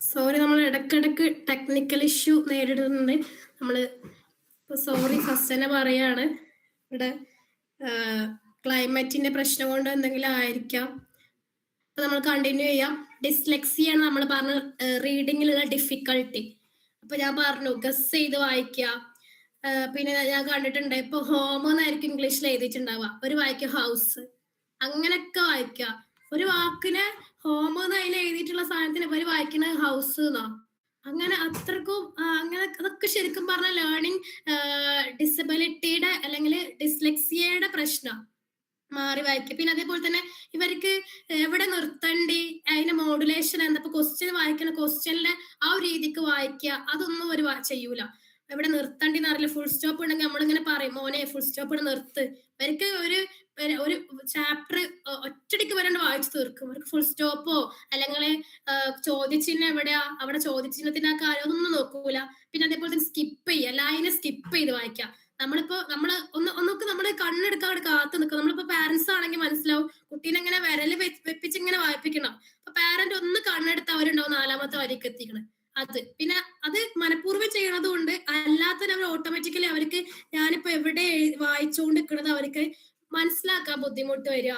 സോറി, നമ്മൾ ഇടക്കിടക്ക് ടെക്നിക്കൽ ഇഷ്യൂ നേരിടുന്നുണ്ട്. നമ്മള് സോറി ഫസ്റ്റ് തന്നെ പറയാണ്. ഇവിടെ ക്ലൈമറ്റിന്റെ പ്രശ്നം കൊണ്ട് എന്തെങ്കിലും ആയിരിക്കാം. അപ്പൊ നമ്മൾ കണ്ടിന്യൂ ചെയ്യാം. ഡിസ്ലെക്സിയ ആണ് നമ്മൾ പറഞ്ഞ റീഡിങ്ങിലുള്ള ഡിഫിക്കൽട്ടി. അപ്പൊ ഞാൻ പറഞ്ഞു ഗസ് ചെയ്ത് വായിക്കുക. പിന്നെ ഞാൻ കണ്ടിട്ടുണ്ട് ഇപ്പൊ ഹോം എന്നായിരിക്കും ഇംഗ്ലീഷിൽ എഴുതിയിട്ടുണ്ടാവുക, ഒരു വായിക്കുക ഹൗസ്, അങ്ങനൊക്കെ വായിക്കുക. ഒരു വാക്കിനെ ഹോം എന്ന് അതിൽ എഴുതിയിട്ടുള്ള സാധനത്തിന് ഇവര് വായിക്കുന്നത് ഹൗസ് എന്നാ. അങ്ങനെ അത്രക്കും അങ്ങനെ അതൊക്കെ ശരിക്കും പറഞ്ഞ ലേണിംഗ് ഡിസബിലിറ്റിയുടെ അല്ലെങ്കിൽ ഡിസ്ലെക്സിയയുടെ പ്രശ്നം മാറി വായിക്കുക. പിന്നെ അതേപോലെ തന്നെ ഇവർക്ക് എവിടെ നിർത്തണ്ടി, അതിന്റെ മോഡുലേഷൻ എന്താ, ഇപ്പൊ ക്വസ്റ്റ്യൻ വായിക്കുന്ന ക്വസ്റ്റ്യനിലെ ആ ഒരു രീതിക്ക് വായിക്കുക, അതൊന്നും ഒരു ചെയ്യൂല. എവിടെ നിർത്തണ്ടി അറിയില്ല. ഫുൾ സ്റ്റോപ്പ് ഉണ്ടെങ്കിൽ നമ്മളിങ്ങനെ പറയും മോനെ ഫുൾ സ്റ്റോപ്പ് നിർത്ത്. ഇവർക്ക് ഒരു ചാപ്റ്റർ ഒറ്റടിക്ക് വരാണ്ട് വായിച്ചു തീർക്കും. അവർക്ക് ഫുൾ സ്റ്റോപ്പോ അല്ലെങ്കിൽ ചോദ്യചിഹ്നം എവിടെയാ, അവിടെ ചോദ്യചിഹ്നത്തിന്റെ ആ കാര്യം ഒന്നും നോക്കൂല. പിന്നെ അതേപോലെ തന്നെ സ്കിപ്പ് ചെയ്യുക, ലൈനെ സ്കിപ്പ് ചെയ്ത് വായിക്കാം. ഒന്നൊക്കെ നമ്മള് കണ്ണെടുക്കാതെ കാത്തു നിൽക്കും. നമ്മളിപ്പോ പാരന്റ്സ് ആണെങ്കിൽ മനസ്സിലാവും കുട്ടീനെ ഇങ്ങനെ വിരല് വെപ്പിച്ച് ഇങ്ങനെ വായിപ്പിക്കണം. അപ്പൊ പാരന്റ് ഒന്ന് കണ്ണെടുത്ത് അവരുണ്ടാവും 4ാമത്തെ വരിക്ക് എത്തിക്കണം. പിന്നെ അത് മനഃപൂർവ്വം ചെയ്യണത് കൊണ്ട് അല്ലാത്ത അവർ ഓട്ടോമാറ്റിക്കലി അവർക്ക് ഞാനിപ്പോ എവിടെ വായിച്ചുകൊണ്ട് നിൽക്കുന്നത് അവർക്ക് മനസ്സിലാക്കാൻ ബുദ്ധിമുട്ട് വരിക.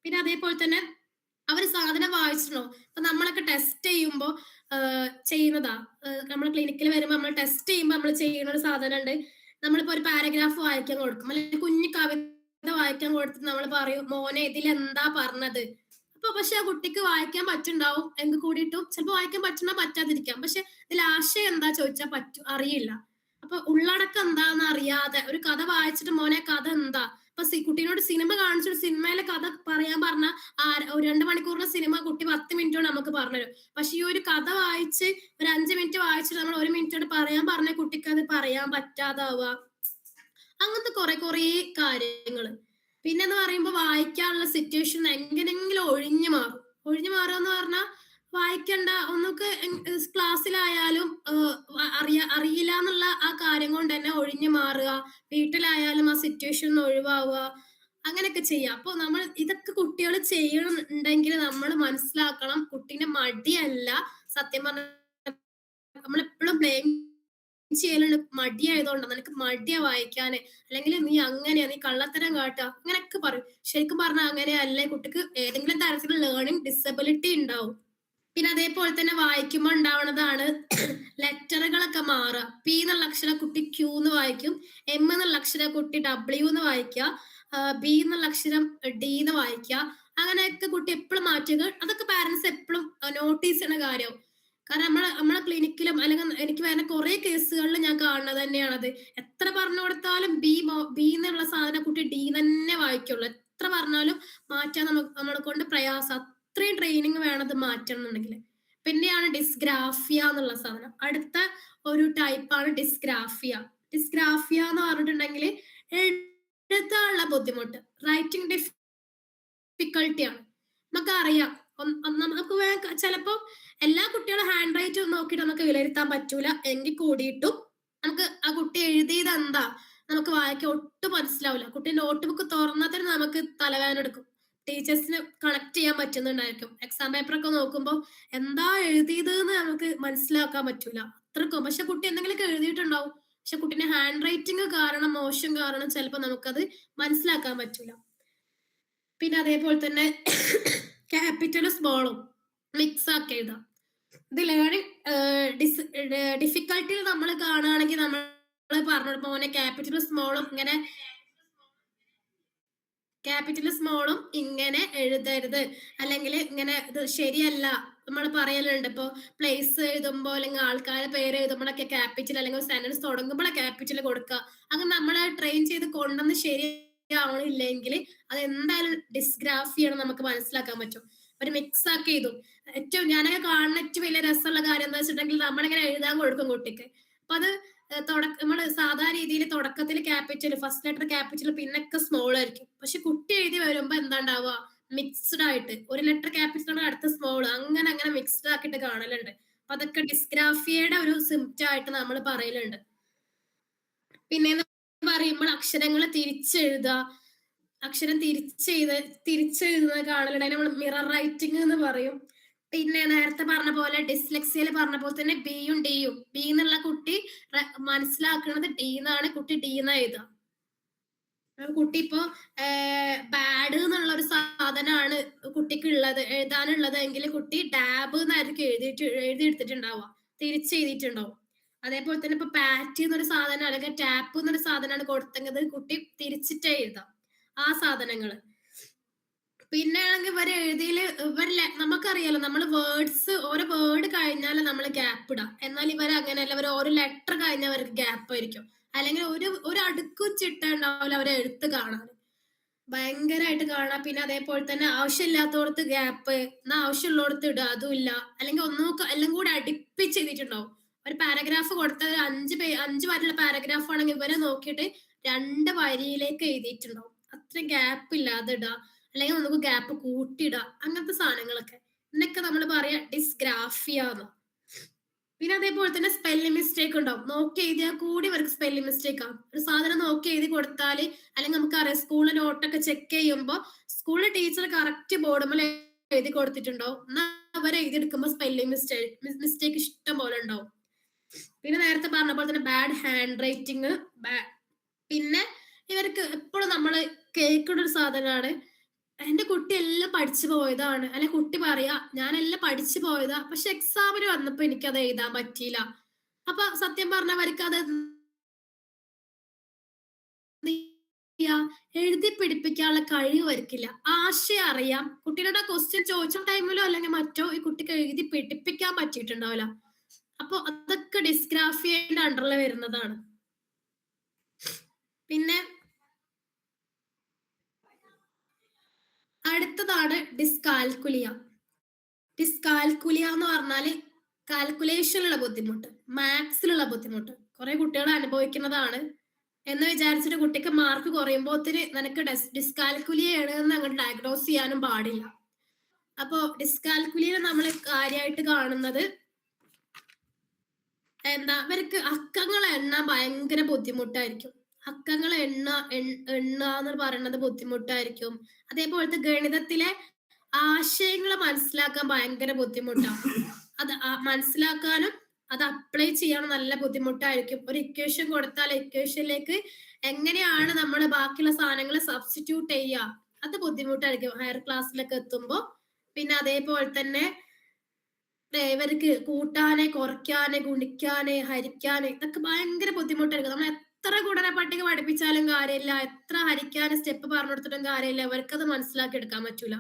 പിന്നെ അതേപോലെ തന്നെ അവർ സാധനം വായിച്ചിട്ടുണ്ടോ. അപ്പൊ നമ്മളൊക്കെ ടെസ്റ്റ് ചെയ്യുമ്പോ ചെയ്യുന്നതാ, നമ്മൾ ക്ലിനിക്കിൽ വരുമ്പോ നമ്മൾ ടെസ്റ്റ് ചെയ്യുമ്പോ നമ്മൾ ചെയ്യുന്ന ഒരു സാധനം ഉണ്ട്. നമ്മളിപ്പോ ഒരു പാരഗ്രാഫ് വായിക്കാൻ കൊടുക്കും, അല്ലെങ്കിൽ കുഞ്ഞു കവിത വായിക്കാൻ കൊടുത്തിട്ട് നമ്മൾ പറയും മോനെ ഇതിൽ എന്താ പറഞ്ഞത്. അപ്പൊ പക്ഷെ ആ കുട്ടിക്ക് വായിക്കാൻ പറ്റുണ്ടാവും, എങ്കിൽ കൂടിയിട്ടും ചിലപ്പോ വായിക്കാൻ പറ്റുന്ന പറ്റാതിരിക്കാം. പക്ഷെ ഇതിൽ ആശയം എന്താ ചോദിച്ചാൽ അറിയില്ല. അപ്പൊ ഉള്ളടക്കം എന്താന്ന് അറിയാതെ ഒരു കഥ വായിച്ചിട്ട് മോനെ കഥ എന്താ, ഇപ്പൊ കുട്ടീനോട് സിനിമ കാണിച്ചിട്ട് സിനിമയിലെ കഥ പറയാൻ പറഞ്ഞ 2 മണിക്കൂറിലെ സിനിമ കുട്ടി 10 മിനിറ്റ് കൊണ്ട് നമുക്ക് പറഞ്ഞുതരും. പക്ഷെ ഈ ഒരു കഥ വായിച്ച് ഒരു 5 മിനിറ്റ് വായിച്ചിട്ട് നമ്മൾ 1 മിനിറ്റോട് പറയാൻ പറഞ്ഞ കുട്ടിക്ക് അത് പറയാൻ പറ്റാതാവുക. അങ്ങനത്തെ കുറെ കാര്യങ്ങള്. പിന്നെന്ന് പറയുമ്പോ വായിക്കാനുള്ള സിറ്റുവേഷൻ എങ്ങനെങ്കിലും ഒഴിഞ്ഞു മാറുക എന്ന് പറഞ്ഞാൽ വായിക്കണ്ട ഒന്നൊക്കെ ക്ലാസ്സിലായാലും അറിയില്ല എന്നുള്ള ആ കാര്യം കൊണ്ട് തന്നെ ഒഴിഞ്ഞു മാറുക, വീട്ടിലായാലും ആ സിറ്റുവേഷൻ ഒഴിവാവുക, അങ്ങനെയൊക്കെ ചെയ്യാം. അപ്പൊ നമ്മൾ ഇതൊക്കെ കുട്ടികൾ ചെയ്യണമെന്നുണ്ടെങ്കിൽ നമ്മൾ മനസ്സിലാക്കണം കുട്ടീന്റെ മടിയല്ല. സത്യം പറഞ്ഞ നമ്മളെപ്പോഴും ബ്ലെയിം ചെയ്യലുണ്ട് മടിയായതുകൊണ്ട്, നിനക്ക് മടിയാ വായിക്കാന്, അല്ലെങ്കിൽ നീ അങ്ങനെയാ, നീ കള്ളത്തരം കാട്ടുക, അങ്ങനെയൊക്കെ പറയും. ശരിക്കും പറഞ്ഞാൽ അങ്ങനെയല്ലേ, കുട്ടിക്ക് ഏതെങ്കിലും തരത്തിലുള്ള ലേണിംഗ് ഡിസബിലിറ്റി ഉണ്ടാവും. പിന്നെ അതേപോലെ തന്നെ വായിക്കുമ്പോൾ ഉണ്ടാവുന്നതാണ് ലെറ്ററുകളൊക്കെ മാറുക. പി എന്നുള്ള അക്ഷരം കുട്ടി ക്യൂ എന്ന് വായിക്കും, എം എന്നുള്ള അക്ഷരം കുട്ടി ഡബ്ല്യു എന്ന് വായിക്കുക, ബി എന്നുള്ള അക്ഷരം ഡി എന്ന് വായിക്കുക. അങ്ങനെയൊക്കെ കുട്ടി എപ്പോഴും മാറ്റുക. അതൊക്കെ പാരന്റ്സ് എപ്പോഴും നോട്ടീസ് ചെയ്യുന്ന കാര്യം. കാരണം നമ്മളെ ക്ലിനിക്കിലും അല്ലെങ്കിൽ എനിക്ക് വരുന്ന കുറെ കേസുകളിൽ ഞാൻ കാണുന്നത് തന്നെയാണത്. എത്ര പറഞ്ഞു കൊടുത്താലും ബി എന്നുള്ള സാധനം കുട്ടി ഡി തന്നെ വായിക്കുള്ളൂ. എത്ര പറഞ്ഞാലും മാറ്റാൻ നമ്മളെ കൊണ്ട് പ്രയാസം. അത്രയും ട്രെയിനിങ് വേണത് മാറ്റണം എന്നുണ്ടെങ്കിൽ. പിന്നെയാണ് ഡിസ്ഗ്രാഫിയ എന്നുള്ള സാധനം. അടുത്ത ഒരു ടൈപ്പാണ് ഡിസ്ഗ്രാഫിയ. ഡിസ്ഗ്രാഫിയ എന്ന് പറഞ്ഞിട്ടുണ്ടെങ്കിൽ എഴുതാനുള്ള ബുദ്ധിമുട്ട്, റൈറ്റിംഗ് ഡിഫിക്കൽട്ടിയാണ്. നമുക്കറിയാം, നമുക്ക് ചിലപ്പോ എല്ലാ കുട്ടികളും ഹാൻഡ് റൈറ്റ് നോക്കിയിട്ട് നമുക്ക് വിലയിരുത്താൻ പറ്റൂല. എങ്കിൽ കൂടിയിട്ടും നമുക്ക് ആ കുട്ടി എഴുതിയത് എന്താ നമുക്ക് വായിക്കാൻ ഒട്ടും മനസ്സിലാവില്ല. കുട്ടി നോട്ട് ബുക്ക് തുറന്നാൽ തന്നെ നമുക്ക് തലവേദന എടുക്കും. ടീച്ചേഴ്സിന് കണക്ട് ചെയ്യാൻ പറ്റുന്നുണ്ടായിരിക്കും. എക്സാം പേപ്പർ ഒക്കെ നോക്കുമ്പോൾ എന്താ എഴുതിയത് എന്ന് നമുക്ക് മനസ്സിലാക്കാൻ പറ്റൂല അത്രക്കും. പക്ഷെ കുട്ടി എന്തെങ്കിലുമൊക്കെ എഴുതിയിട്ടുണ്ടാവും. പക്ഷെ കുട്ടീന്റെ ഹാൻഡ് റൈറ്റിംഗ് കാരണം, മോശം കാരണം ചിലപ്പോൾ നമുക്കത് മനസ്സിലാക്കാൻ പറ്റൂല. പിന്നെ അതേപോലെ തന്നെ ക്യാപിറ്റലും സ്മോളും മിക്സ് ആക്കി എഴുതാം. ഇത് ലേണിംഗ് ഡിഫിക്കൽട്ടിയിൽ നമ്മൾ കാണുകയാണെങ്കിൽ നമ്മൾ പറഞ്ഞു പോലെ ക്യാപിറ്റലും സ്മോളും ഇങ്ങനെ എഴുതരുത്, അല്ലെങ്കിൽ ഇങ്ങനെ ഇത് ശരിയല്ല നമ്മൾ പറയലുണ്ട്. ഇപ്പൊ പ്ലേസ് എഴുതുമ്പോ അല്ലെങ്കിൽ ആൾക്കാരുടെ പേര് എഴുതുമ്പോഴൊക്കെ ക്യാപിറ്റൽ, അല്ലെങ്കിൽ സെന്റൻസ് തുടങ്ങുമ്പോഴേ ക്യാപിറ്റൽ കൊടുക്കുക. അങ്ങനെ നമ്മളെ ട്രെയിൻ ചെയ്ത് കൊണ്ടുവന്ന് ശരിയാവണില്ലെങ്കിൽ അത് എന്തായാലും ഡിസ്ഗ്രാഫിയാണ് നമുക്ക് മനസ്സിലാക്കാൻ പറ്റും. ഒരു മിക്സ് ആക്കി എഴുതും. ഏറ്റവും ഞാനൊക്കെ കാണുന്ന ഏറ്റവും വലിയ രസമുള്ള കാര്യം എന്താ വെച്ചിട്ടുണ്ടെങ്കിൽ നമ്മളിങ്ങനെ എഴുതാൻ കൊടുക്കും കുട്ടിക്ക്. അപ്പൊ അത് നമ്മള് സാധാരണ രീതിയിൽ തുടക്കത്തിൽ ക്യാപിറ്റൽ, ഫസ്റ്റ് ലെറ്റർ ക്യാപിറ്റൽ, പിന്നൊക്കെ സ്മോൾ ആയിരിക്കും. പക്ഷെ കുട്ടി എഴുതി വരുമ്പോ എന്താ ഉണ്ടാവുക, മിക്സ്ഡ് ആയിട്ട് ഒരു ലെറ്റർ ക്യാപിറ്റൽ അടുത്ത സ്മോൾ, അങ്ങനെ അങ്ങനെ മിക്സ്ഡ് ആക്കിയിട്ട് കാണലുണ്ട്. അപ്പൊ അതൊക്കെ ഡിസ്ഗ്രാഫിയയുടെ ഒരു സിംപ്റ്റം ആയിട്ട് നമ്മൾ പറയലുണ്ട്. പിന്നെ പറയുമ്പോൾ അക്ഷരങ്ങൾ തിരിച്ചെഴുതുക, അക്ഷരം തിരിച്ചെഴുതുന്നത് കാണലുണ്ട്. അതിന് നമ്മൾ മിറർ റൈറ്റിംഗ് എന്ന് പറയും. പിന്നെ നേരത്തെ പറഞ്ഞ പോലെ ഡിസ്ലെക്സിയയിൽ പറഞ്ഞ പോലെ തന്നെ ബിയും ഡിയും, ബി എന്നുള്ള കുട്ടി മനസ്സിലാക്കുന്നത് ഡി എന്നാണ്, കുട്ടി ഡി എന്ന് എഴുതുക. കുട്ടി ഇപ്പോ ബാഡ് എന്നുള്ള ഒരു സാധനമാണ് കുട്ടിക്ക് ഉള്ളത്, എഴുതാനുള്ളത് എങ്കിൽ കുട്ടി ഡാബ് എന്നായിരിക്കും എഴുതിയെടുത്തിട്ടുണ്ടാവുക, തിരിച്ചെഴുതിയിട്ടുണ്ടാവും. അതേപോലെ തന്നെ ഇപ്പൊ പാറ്റ് എന്നൊരു സാധനം അല്ലെങ്കിൽ ടാപ്പ് എന്നൊരു സാധനമാണ് കൊടുത്തത്, കുട്ടി തിരിച്ചിട്ടേ എഴുതാം ആ സാധനങ്ങള്. പിന്നെ ആണെങ്കിൽ ഇവരെ എഴുതിയില് നമുക്കറിയാലോ, നമ്മൾ വേർഡ്സ് ഓരോ വേർഡ് കഴിഞ്ഞാൽ നമ്മൾ ഗ്യാപ്പ് ഇടാം. എന്നാൽ ഇവർ അങ്ങനെയല്ല, ഇവർ ഓരോ ലെറ്റർ കഴിഞ്ഞാൽ അവർക്ക് ഗ്യാപ്പ് ആയിരിക്കും, അല്ലെങ്കിൽ ഒരു അടുക്കും ചിട്ടുണ്ടാവില്ല അവരെ എഴുത്ത് കാണാൻ, ഭയങ്കരമായിട്ട് കാണാം. പിന്നെ അതേപോലെ തന്നെ ആവശ്യമില്ലാത്തടത്ത് ഗ്യാപ്പ്, എന്നാൽ ആവശ്യമുള്ളടത്ത് ഇടുക, അതുമില്ല. അല്ലെങ്കിൽ എല്ലാം കൂടെ അടുപ്പിച്ച് എഴുതിയിട്ടുണ്ടാവും. ഒരു പാരഗ്രാഫ് കൊടുത്തത് 5 വരെയുള്ള പാരഗ്രാഫ് ആണെങ്കിൽ ഇവരെ നോക്കിയിട്ട് 2 വരിയിലേക്ക് എഴുതിയിട്ടുണ്ടാവും. അത്ര ഗ്യാപ്പ് ഇല്ലാതെ ഇടുക, അല്ലെങ്കിൽ നമുക്ക് ഗ്യാപ്പ് കൂട്ടിയിടുക, അങ്ങനത്തെ സാധനങ്ങളൊക്കെ. ഇതിനൊക്കെ നമ്മൾ പറയാ ഡിസ്ഗ്രാഫിയ എന്ന്. പിന്നെ അതേപോലെ തന്നെ സ്പെല്ലിംഗ് മിസ്റ്റേക്ക് ഉണ്ടാവും. നോക്കി എഴുതിയാൽ കൂടി അവർക്ക് സ്പെല്ലിംഗ് മിസ്റ്റേക്ക് ആവും. ഒരു സാധനം നോക്കി എഴുതി കൊടുത്താല്, അല്ലെങ്കിൽ നമുക്കറിയാം സ്കൂളിൽ നോട്ടൊക്കെ ചെക്ക് ചെയ്യുമ്പോൾ സ്കൂളിലെ ടീച്ചർ കറക്റ്റ് ബോർഡുമ്പോൾ എഴുതി കൊടുത്തിട്ടുണ്ടാവും, എന്നാൽ അവർ എഴുതിയെടുക്കുമ്പോൾ സ്പെല്ലിംഗ് മിസ്റ്റേക്ക് ഇഷ്ടം പോലെ ഉണ്ടാവും. പിന്നെ നേരത്തെ പറഞ്ഞ പോലെ തന്നെ ബാഡ് ഹാൻഡ് റൈറ്റിംഗ്. പിന്നെ ഇവർക്ക് എപ്പോഴും നമ്മൾ കേൾക്കുന്ന ഒരു സാധനമാണ്, എന്റെ കുട്ടി എല്ലാം പഠിച്ചു പോയതാണ്, അല്ലെ കുട്ടി പറയാ ഞാനെല്ലാം പഠിച്ചു പോയതാ, പക്ഷെ എക്സാമിന് വന്നപ്പോ എനിക്കത് എഴുതാൻ പറ്റിയില്ല. അപ്പൊ സത്യം പറഞ്ഞവർക്ക് അത് എഴുതി പിടിപ്പിക്കാനുള്ള കഴിവ് വരിക്കില്ല. ആശയം അറിയാം, കുട്ടികളുടെ ക്വസ്റ്റ്യൻ ചോദിച്ച ടൈമിലോ അല്ലെങ്കിൽ മറ്റോ ഈ കുട്ടിക്ക് എഴുതി പിടിപ്പിക്കാൻ പറ്റിയിട്ടുണ്ടാവില്ല. അപ്പൊ അതൊക്കെ ഡിസ്ഗ്രാഫിയയുടെ അണ്ടറിൽ വരുന്നതാണ്. പിന്നെ അടുത്തതാണ് ഡിസ്കാൽക്കുലിയ. ഡിസ്കാൽക്കുലിയ എന്ന് പറഞ്ഞാല് കാൽക്കുലേഷനിലുള്ള ബുദ്ധിമുട്ട്, മാത്സിലുള്ള ബുദ്ധിമുട്ട് കുറെ കുട്ടികൾ അനുഭവിക്കുന്നതാണ്. എന്ന് വിചാരിച്ചിട്ട് കുട്ടിക്ക് മാർക്ക് കുറയുമ്പോൾ നിനക്ക് ഡിസ്കാൽക്കുലിയാണ് എന്ന് അങ്ങോട്ട് ഡയഗ്നോസ് ചെയ്യാനും പാടില്ല. അപ്പോ ഡിസ്കാൽക്കുലിയ നമ്മൾ കാര്യമായിട്ട് കാണുന്നത് എന്താ, ഇവർക്ക് അക്കങ്ങൾ എണ്ണാൻ ഭയങ്കര ബുദ്ധിമുട്ടായിരിക്കും. അക്കങ്ങൾ എന്ന് പറയുന്നത് ബുദ്ധിമുട്ടായിരിക്കും. അതേപോലത്തെ ഗണിതത്തിലെ ആശയങ്ങൾ മനസ്സിലാക്കാൻ ഭയങ്കര ബുദ്ധിമുട്ടാണ്. അത് മനസ്സിലാക്കാനും അത് അപ്ലൈ ചെയ്യാനും നല്ല ബുദ്ധിമുട്ടായിരിക്കും. ഒരു ഇക്വേഷൻ കൊടുത്താൽ ഇക്വേഷനിലേക്ക് എങ്ങനെയാണ് നമ്മൾ ബാക്കിയുള്ള സാധനങ്ങൾ സബ്സ്റ്റിറ്റ്യൂട്ട് ചെയ്യുക, അത് ബുദ്ധിമുട്ടായിരിക്കും ഹയർ ക്ലാസ്സിലൊക്കെ എത്തുമ്പോൾ. പിന്നെ അതേപോലെ തന്നെ ഇവർക്ക് കൂട്ടാന്, കുറയ്ക്കാന്, ഗുണിക്കാന്, ഹരിക്കാന് ഇതൊക്കെ ഭയങ്കര ബുദ്ധിമുട്ടായിരിക്കും. നമ്മൾ എത്ര ഗുണന പട്ടിക പഠിപ്പിച്ചാലും കാര്യമില്ല, എത്ര ഹരിക്കാന് സ്റ്റെപ്പ് പറഞ്ഞു കൊടുത്തിട്ടും കാര്യമില്ല, ഇവർക്കത് മനസ്സിലാക്കി എടുക്കാൻ പറ്റൂല.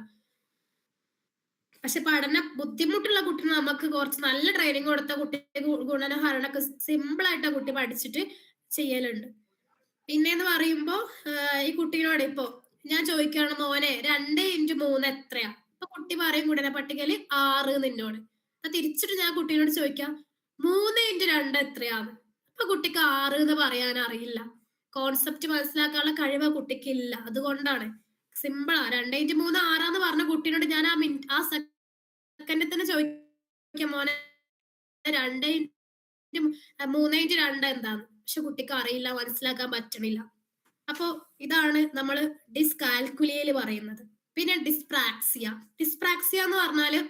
പക്ഷെ പഠന ബുദ്ധിമുട്ടുള്ള കുട്ടിനെ നമുക്ക് കുറച്ച് നല്ല ട്രെയിനിങ് കൊടുത്ത കുട്ടി ഗുണന ഹരണൊക്കെ സിമ്പിൾ ആയിട്ട് ആ കുട്ടി പഠിച്ചിട്ട് ചെയ്യലുണ്ട്. പിന്നെന്ന് പറയുമ്പോ ഈ കുട്ടീനോട് ഇപ്പൊ ഞാൻ ചോദിക്കുകയാണ്, മോനെ 2x3 എത്രയാ? അപ്പൊ കുട്ടി പറയും ഗുണന പട്ടികയില് 6 നിന്നോട്. അപ്പൊ തിരിച്ചിട്ട് ഞാൻ കുട്ടീനോട് ചോദിക്കാം 3x2 എത്രയാന്ന്. അപ്പൊ കുട്ടിക്ക് 6 എന്ന് പറയാൻ അറിയില്ല. കോൺസെപ്റ്റ് മനസ്സിലാക്കാനുള്ള കഴിവ് ആ കുട്ടിക്ക് ഇല്ല. അതുകൊണ്ടാണ് സിമ്പിളാ. 2x3 6 പറഞ്ഞ കുട്ടീനോട് ഞാൻ ആ സെക്കൻഡിൽ തന്നെ ചോദിക്കാം, മോനെ 3x2 എന്താന്ന്. പക്ഷെ കുട്ടിക്ക് അറിയില്ല, മനസ്സിലാക്കാൻ പറ്റണില്ല. അപ്പോ ഇതാണ് നമ്മൾ ഡിസ്കാൽക്കുലിയയില് പറയുന്നത്. പിന്നെ ഡിസ്പ്രാക്സിയ എന്ന് പറഞ്ഞാല്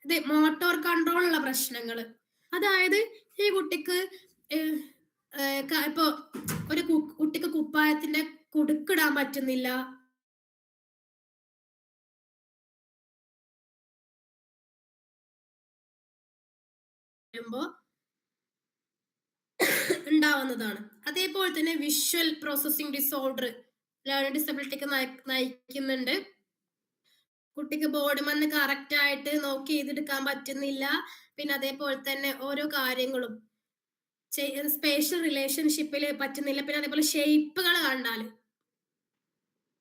ഇത് മോട്ടോർ കൺട്രോൾ ഉള്ള പ്രശ്നങ്ങള്. അതായത് ഈ കുട്ടിക്ക് ഇപ്പൊ ഒരു കുട്ടിക്ക് കുപ്പായത്തിന്റെ കുടുക്കിടാൻ പറ്റുന്നില്ല, ഉണ്ടാവുന്നതാണ്. അതേപോലെ തന്നെ വിഷ്വൽ പ്രോസസ്സിംഗ് ഡിസോർഡർ ലേണിംഗ് ഡിസബിലിറ്റിക്ക് നയിക്കുന്നുണ്ട്. കുട്ടിക്ക് ബോർഡ് മന്ന് കറക്റ്റ് ആയിട്ട് നോക്കി ചെയ്തെടുക്കാൻ പറ്റുന്നില്ല. പിന്നെ അതേപോലെ തന്നെ ഓരോ കാര്യങ്ങളും സ്പേഷ്യൽ റിലേഷൻഷിപ്പിൽ പറ്റുന്നില്ല. പിന്നെ അതേപോലെ ഷേപ്പുകൾ കണ്ടാല്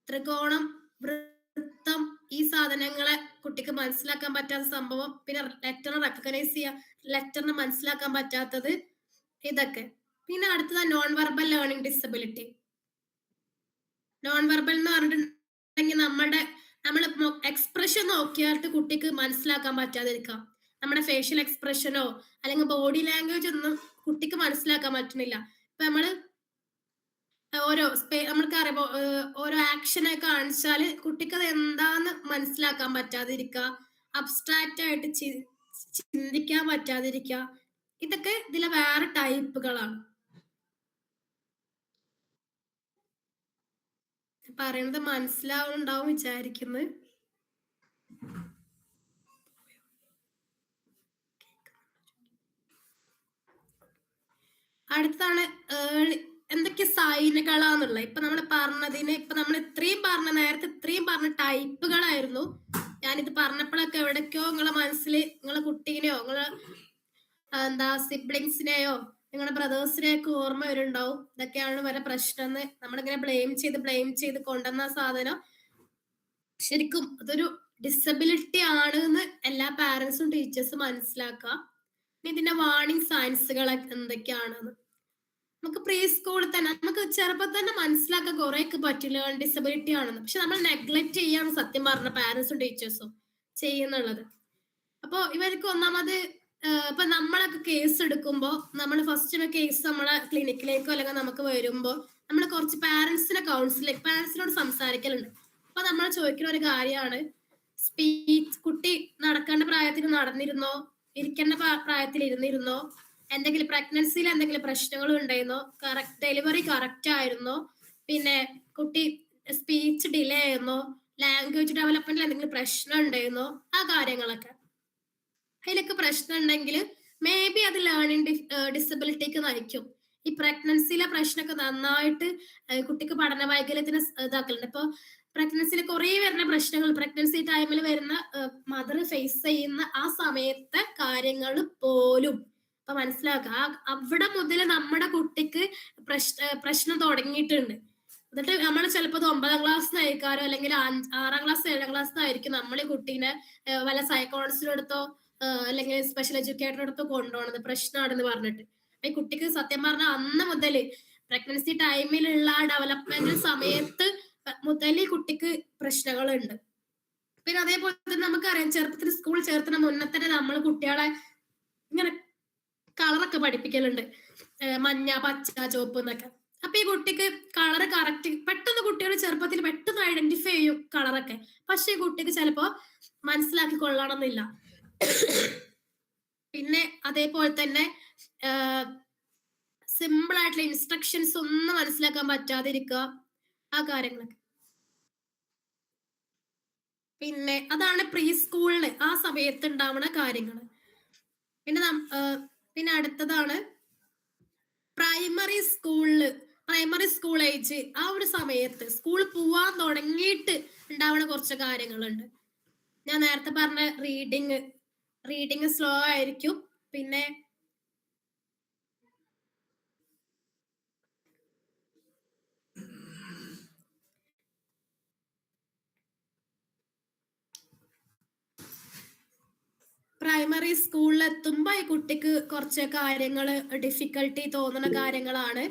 ത്രികോണം, വൃത്തം, ഈ സാധനങ്ങളെ കുട്ടിക്ക് മനസ്സിലാക്കാൻ പറ്റാത്ത സംഭവം. പിന്നെ ലെറ്ററിനെ റെക്കഗ്നൈസ് ചെയ്യാൻ, ലെറ്ററിനെ മനസ്സിലാക്കാൻ പറ്റാത്തത്, ഇതൊക്കെ. പിന്നെ അടുത്തത് non verbal learning disability. Non verbal എന്ന് പറഞ്ഞിട്ടുണ്ടെങ്കിൽ നമ്മൾ എക്സ്പ്രഷൻ നോക്കിയായിട്ട് കുട്ടിക്ക് മനസ്സിലാക്കാൻ പറ്റാതിരിക്കാം. നമ്മുടെ ഫേഷ്യൽ എക്സ്പ്രഷനോ അല്ലെങ്കിൽ ബോഡി ലാംഗ്വേജ് ഒന്നും കുട്ടിക്ക് മനസ്സിലാക്കാൻ പറ്റുന്നില്ല. ഇപ്പൊ നമ്മൾക്കറിയാം ഓരോ ആക്ഷനെ കാണിച്ചാല് കുട്ടിക്ക് അത് എന്താന്ന് മനസ്സിലാക്കാൻ പറ്റാതിരിക്കുക, അബ്സ്ട്രാക്റ്റ് ആയിട്ട് ചിന്തിക്കാൻ പറ്റാതിരിക്കുക, ഇതൊക്കെ ഇതിലെ വേറെ ടൈപ്പുകളാണ്. പറയുന്നത് മനസ്സിലാവുന്നുണ്ടാവും വിചാരിക്കുന്നു. അടുത്താണ് എന്തൊക്കെ സൈനുകളാന്നുള്ളത്. ഇപ്പൊ നമ്മൾ പറഞ്ഞതിന് നമ്മൾ നേരത്തെ ഇത്രയും പറഞ്ഞ ടൈപ്പുകളായിരുന്നു. ഞാനിത് പറഞ്ഞപ്പോഴൊക്കെ എവിടേക്കോ നിങ്ങളെ മനസ്സിൽ നിങ്ങളെ കുട്ടീനെയോ നിങ്ങളെ സിബ്ലിങ്സിനെയോ നിങ്ങളുടെ ബ്രദേഴ്സിനെയൊക്കെ ഓർമ്മ വരുന്നുണ്ടാവും. ഇതൊക്കെയാണ് വരെ പ്രശ്നം എന്ന് നമ്മളിങ്ങനെ ബ്ലെയിം ചെയ്ത് കൊണ്ടുവന്ന സാധനം ശരിക്കും അതൊരു ഡിസബിലിറ്റി ആണ് എന്ന് എല്ലാ പാരന്റ്സും ടീച്ചേഴ്സും മനസ്സിലാക്കുക. ഇതിന്റെ വാർണിംഗ് സയൻസുകൾ എന്തൊക്കെയാണെന്ന് നമുക്ക് പ്രീ സ്കൂളിൽ തന്നെ നമുക്ക് ചെറുപ്പം തന്നെ മനസ്സിലാക്കാൻ കുറെയൊക്കെ പറ്റില്ല ഡിസബിലിറ്റി ആണെന്ന്. പക്ഷെ നമ്മൾ നെഗ്ലക്ട് ചെയ്യാണ് സത്യം പറഞ്ഞ പാരന്റ്സും ടീച്ചേഴ്സും ചെയ്യുന്നുള്ളത്. അപ്പൊ ഇവർക്ക് ഒന്നാമത് ഇപ്പൊ നമ്മളൊക്കെ കേസ് എടുക്കുമ്പോ നമ്മൾ ഫസ്റ്റ് കേസ് നമ്മളെ ക്ലിനിക്കിലേക്കോ അല്ലെങ്കിൽ നമുക്ക് വരുമ്പോ നമ്മൾ കുറച്ച് പാരന്റ്സിനോട് സംസാരിക്കലുണ്ട്. അപ്പൊ നമ്മൾ ചോദിക്കുന്ന ഒരു കാര്യമാണ്, കുട്ടി നടക്കേണ്ട പ്രായത്തിൽ നടന്നിരുന്നോ, ഇരിക്കേണ്ട പ്രായത്തിൽ ഇരുന്നിരുന്നോ, എന്തെങ്കിലും പ്രഗ്നൻസിയിൽ എന്തെങ്കിലും പ്രശ്നങ്ങൾ ഉണ്ടായിരുന്നോ, ഡെലിവറി കറക്റ്റ് ആയിരുന്നോ, പിന്നെ കുട്ടി സ്പീച്ച് ഡിലേ ആയിരുന്നോ, ലാംഗ്വേജ് ഡെവലപ്മെന്റിൽ എന്തെങ്കിലും പ്രശ്നം ഉണ്ടായിരുന്നോ, ആ കാര്യങ്ങളൊക്കെ. അതിലൊക്കെ പ്രശ്നം ഉണ്ടെങ്കിൽ മേ ബി അത് ലേണിംഗ് ഡിസബിലിറ്റിക്ക് നയിക്കും. ഈ പ്രഗ്നൻസിയിലെ പ്രശ്നമൊക്കെ നന്നായിട്ട് കുട്ടിക്ക് പഠന വൈകല്യത്തിന് ഇതാക്കലുണ്ട്. ഇപ്പൊ പ്രഗ്നൻസിയിൽ കുറെ വരുന്ന പ്രശ്നങ്ങൾ പ്രഗ്നൻസി ടൈമിൽ വരുന്ന മദർ ഫേസ് ചെയ്യുന്ന ആ സമയത്തെ കാര്യങ്ങൾ പോലും ഇപ്പൊ മനസ്സിലാക്കുക. അവിടെ മുതൽ നമ്മുടെ കുട്ടിക്ക് പ്രശ്നം തുടങ്ങിയിട്ടുണ്ട്. എന്നിട്ട് നമ്മൾ ചിലപ്പോൾ 9ാം ക്ലാസ് ആയിരിക്കാരോ അല്ലെങ്കിൽ 6ാം ക്ലാസ് 7ാം ക്ലാസ് ആയിരിക്കും നമ്മൾ ഈ കുട്ടീനെ വല്ല സൈക്കോളജിസ്റ്റിനടുത്തോ അല്ലെങ്കിൽ സ്പെഷ്യൽ എഡ്യൂക്കേറ്ററിനടുത്തോ കൊണ്ടുപോകണത് പ്രശ്നമാണെന്ന് പറഞ്ഞിട്ട്. ഈ കുട്ടിക്ക് സത്യം പറഞ്ഞാൽ അന്ന് മുതൽ പ്രഗ്നൻസി ടൈമിലുള്ള ഡെവലപ്മെന്റ് സമയത്ത് മുതൽ ഈ കുട്ടിക്ക് പ്രശ്നങ്ങളുണ്ട്. പിന്നെ അതേപോലെ തന്നെ നമുക്കറിയാം ചെറുപ്പത്തിൽ സ്കൂൾ ചേർത്തുന്ന മുന്നേ തന്നെ നമ്മൾ കുട്ടികളെ ഇങ്ങനെ കളറൊക്കെ പഠിപ്പിക്കലുണ്ട്, മഞ്ഞ, പച്ച, ചുവപ്പ് എന്നൊക്കെ. അപ്പൊ ഈ കുട്ടിക്ക് കളർ കറക്റ്റ് പെട്ടെന്ന് കുട്ടികൾ ചെറുപ്പത്തിൽ പെട്ടെന്ന് ഐഡന്റിഫൈ ചെയ്യും കളറൊക്കെ. പക്ഷെ ഈ കുട്ടിക്ക് ചിലപ്പോ മനസ്സിലാക്കി കൊള്ളണമെന്നില്ല. പിന്നെ അതേപോലെ തന്നെ സിമ്പിൾ ആയിട്ടുള്ള ഇൻസ്ട്രക്ഷൻസ് ഒന്നും മനസ്സിലാക്കാൻ പറ്റാതിരിക്കുക, ആ കാര്യങ്ങളൊക്കെ. പിന്നെ അതാണ് പ്രീ സ്കൂളില് ആ സമയത്ത് ഉണ്ടാവുന്ന കാര്യങ്ങൾ. പിന്നെ പിന്നെ അടുത്തതാണ് പ്രൈമറി സ്കൂൾ ഏജ്. ആ ഒരു സമയത്ത് സ്കൂൾ പോവാൻ തുടങ്ങിയിട്ട് ഉണ്ടാവുന്ന കുറച്ച് കാര്യങ്ങളുണ്ട്. ഞാൻ നേരത്തെ പറഞ്ഞ റീഡിങ് സ്ലോ ആയിരിക്കും. പിന്നെ പ്രൈമറി സ്കൂളിൽ എത്തുമ്പോ ഈ കുട്ടിക്ക് കുറച്ച് കാര്യങ്ങള് ഡിഫിക്കൽട്ടി തോന്നുന്ന കാര്യങ്ങളാണ്.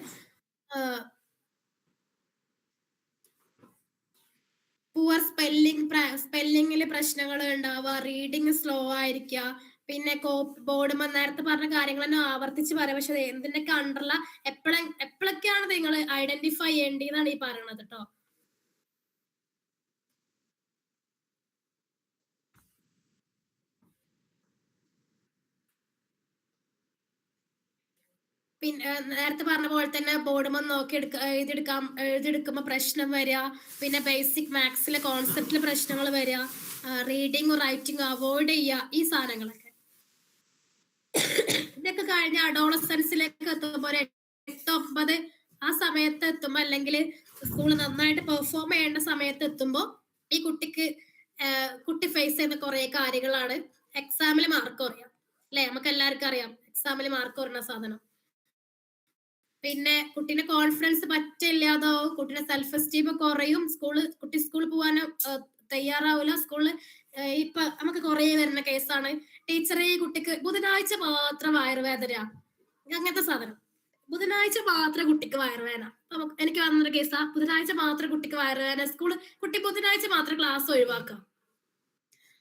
പുവർ സ്പെല്ലിങ്ങിൽ പ്രശ്നങ്ങൾ ഉണ്ടാവുക, റീഡിങ് സ്ലോ ആയിരിക്കുക, പിന്നെ ബോർഡുമ്പോ നേരത്തെ പറഞ്ഞ കാര്യങ്ങൾ തന്നെ ആവർത്തിച്ച് പറയാം. പക്ഷെ എന്തിനൊക്കെ അണ്ടർല എപ്പോഴൊക്കെയാണ് നിങ്ങൾ ഐഡന്റിഫൈ ചെയ്യേണ്ടതെന്നാണ് ഈ പറയണത് കേട്ടോ. പിന്നെ നേരത്തെ പറഞ്ഞ പോലെ തന്നെ ബോർഡുമ്പോ നോക്കി എഴുതിയെടുക്കുമ്പോ പ്രശ്നം വരിക, പിന്നെ ബേസിക് മാത്സിലെ കോൺസെപ്റ്റില് പ്രശ്നങ്ങൾ വരിക, റീഡിങ്ങും റൈറ്റിങ്ങും അവോയ്ഡ് ചെയ്യുക, ഈ സാധനങ്ങളൊക്കെ. ഇതൊക്കെ കഴിഞ്ഞ അഡോളസൻസിലേക്ക് എത്തുമ്പോ 8-9 ആ സമയത്ത് എത്തുമ്പോ, അല്ലെങ്കിൽ സ്കൂൾ നന്നായിട്ട് പെർഫോം ചെയ്യേണ്ട സമയത്ത് എത്തുമ്പോ ഈ കുട്ടി ഫേസ് ചെയ്യുന്ന കുറെ കാര്യങ്ങളാണ്. എക്സാമിൽ മാർക്ക് കുറയാം അല്ലെ, നമുക്ക് എല്ലാവർക്കും അറിയാം എക്സാമിൽ മാർക്ക് കുറഞ്ഞ സാധനം. പിന്നെ കുട്ടീന്റെ കോൺഫിഡൻസ് പറ്റില്ലാതാവും, കുട്ടിയുടെ സെൽഫ് എസ്റ്റീം കുറയും, കുട്ടി സ്കൂളിൽ പോകാൻ തയ്യാറാവില്ല. സ്കൂളിൽ ഇപ്പൊ നമുക്ക് കുറെ വരുന്ന കേസാണ്, ടീച്ചറെ കുട്ടിക്ക് ബുധനാഴ്ച മാത്രം വയറുവേദന, അങ്ങനത്തെ സാധനം. ബുധനാഴ്ച മാത്രം കുട്ടിക്ക് വയറുവേദന. എനിക്ക് വന്നൊരു കേസാ, ബുധനാഴ്ച മാത്രം കുട്ടിക്ക് വയറുവേദന, കുട്ടി ബുധനാഴ്ച മാത്രം ക്ലാസ് ഒഴിവാക്കാം,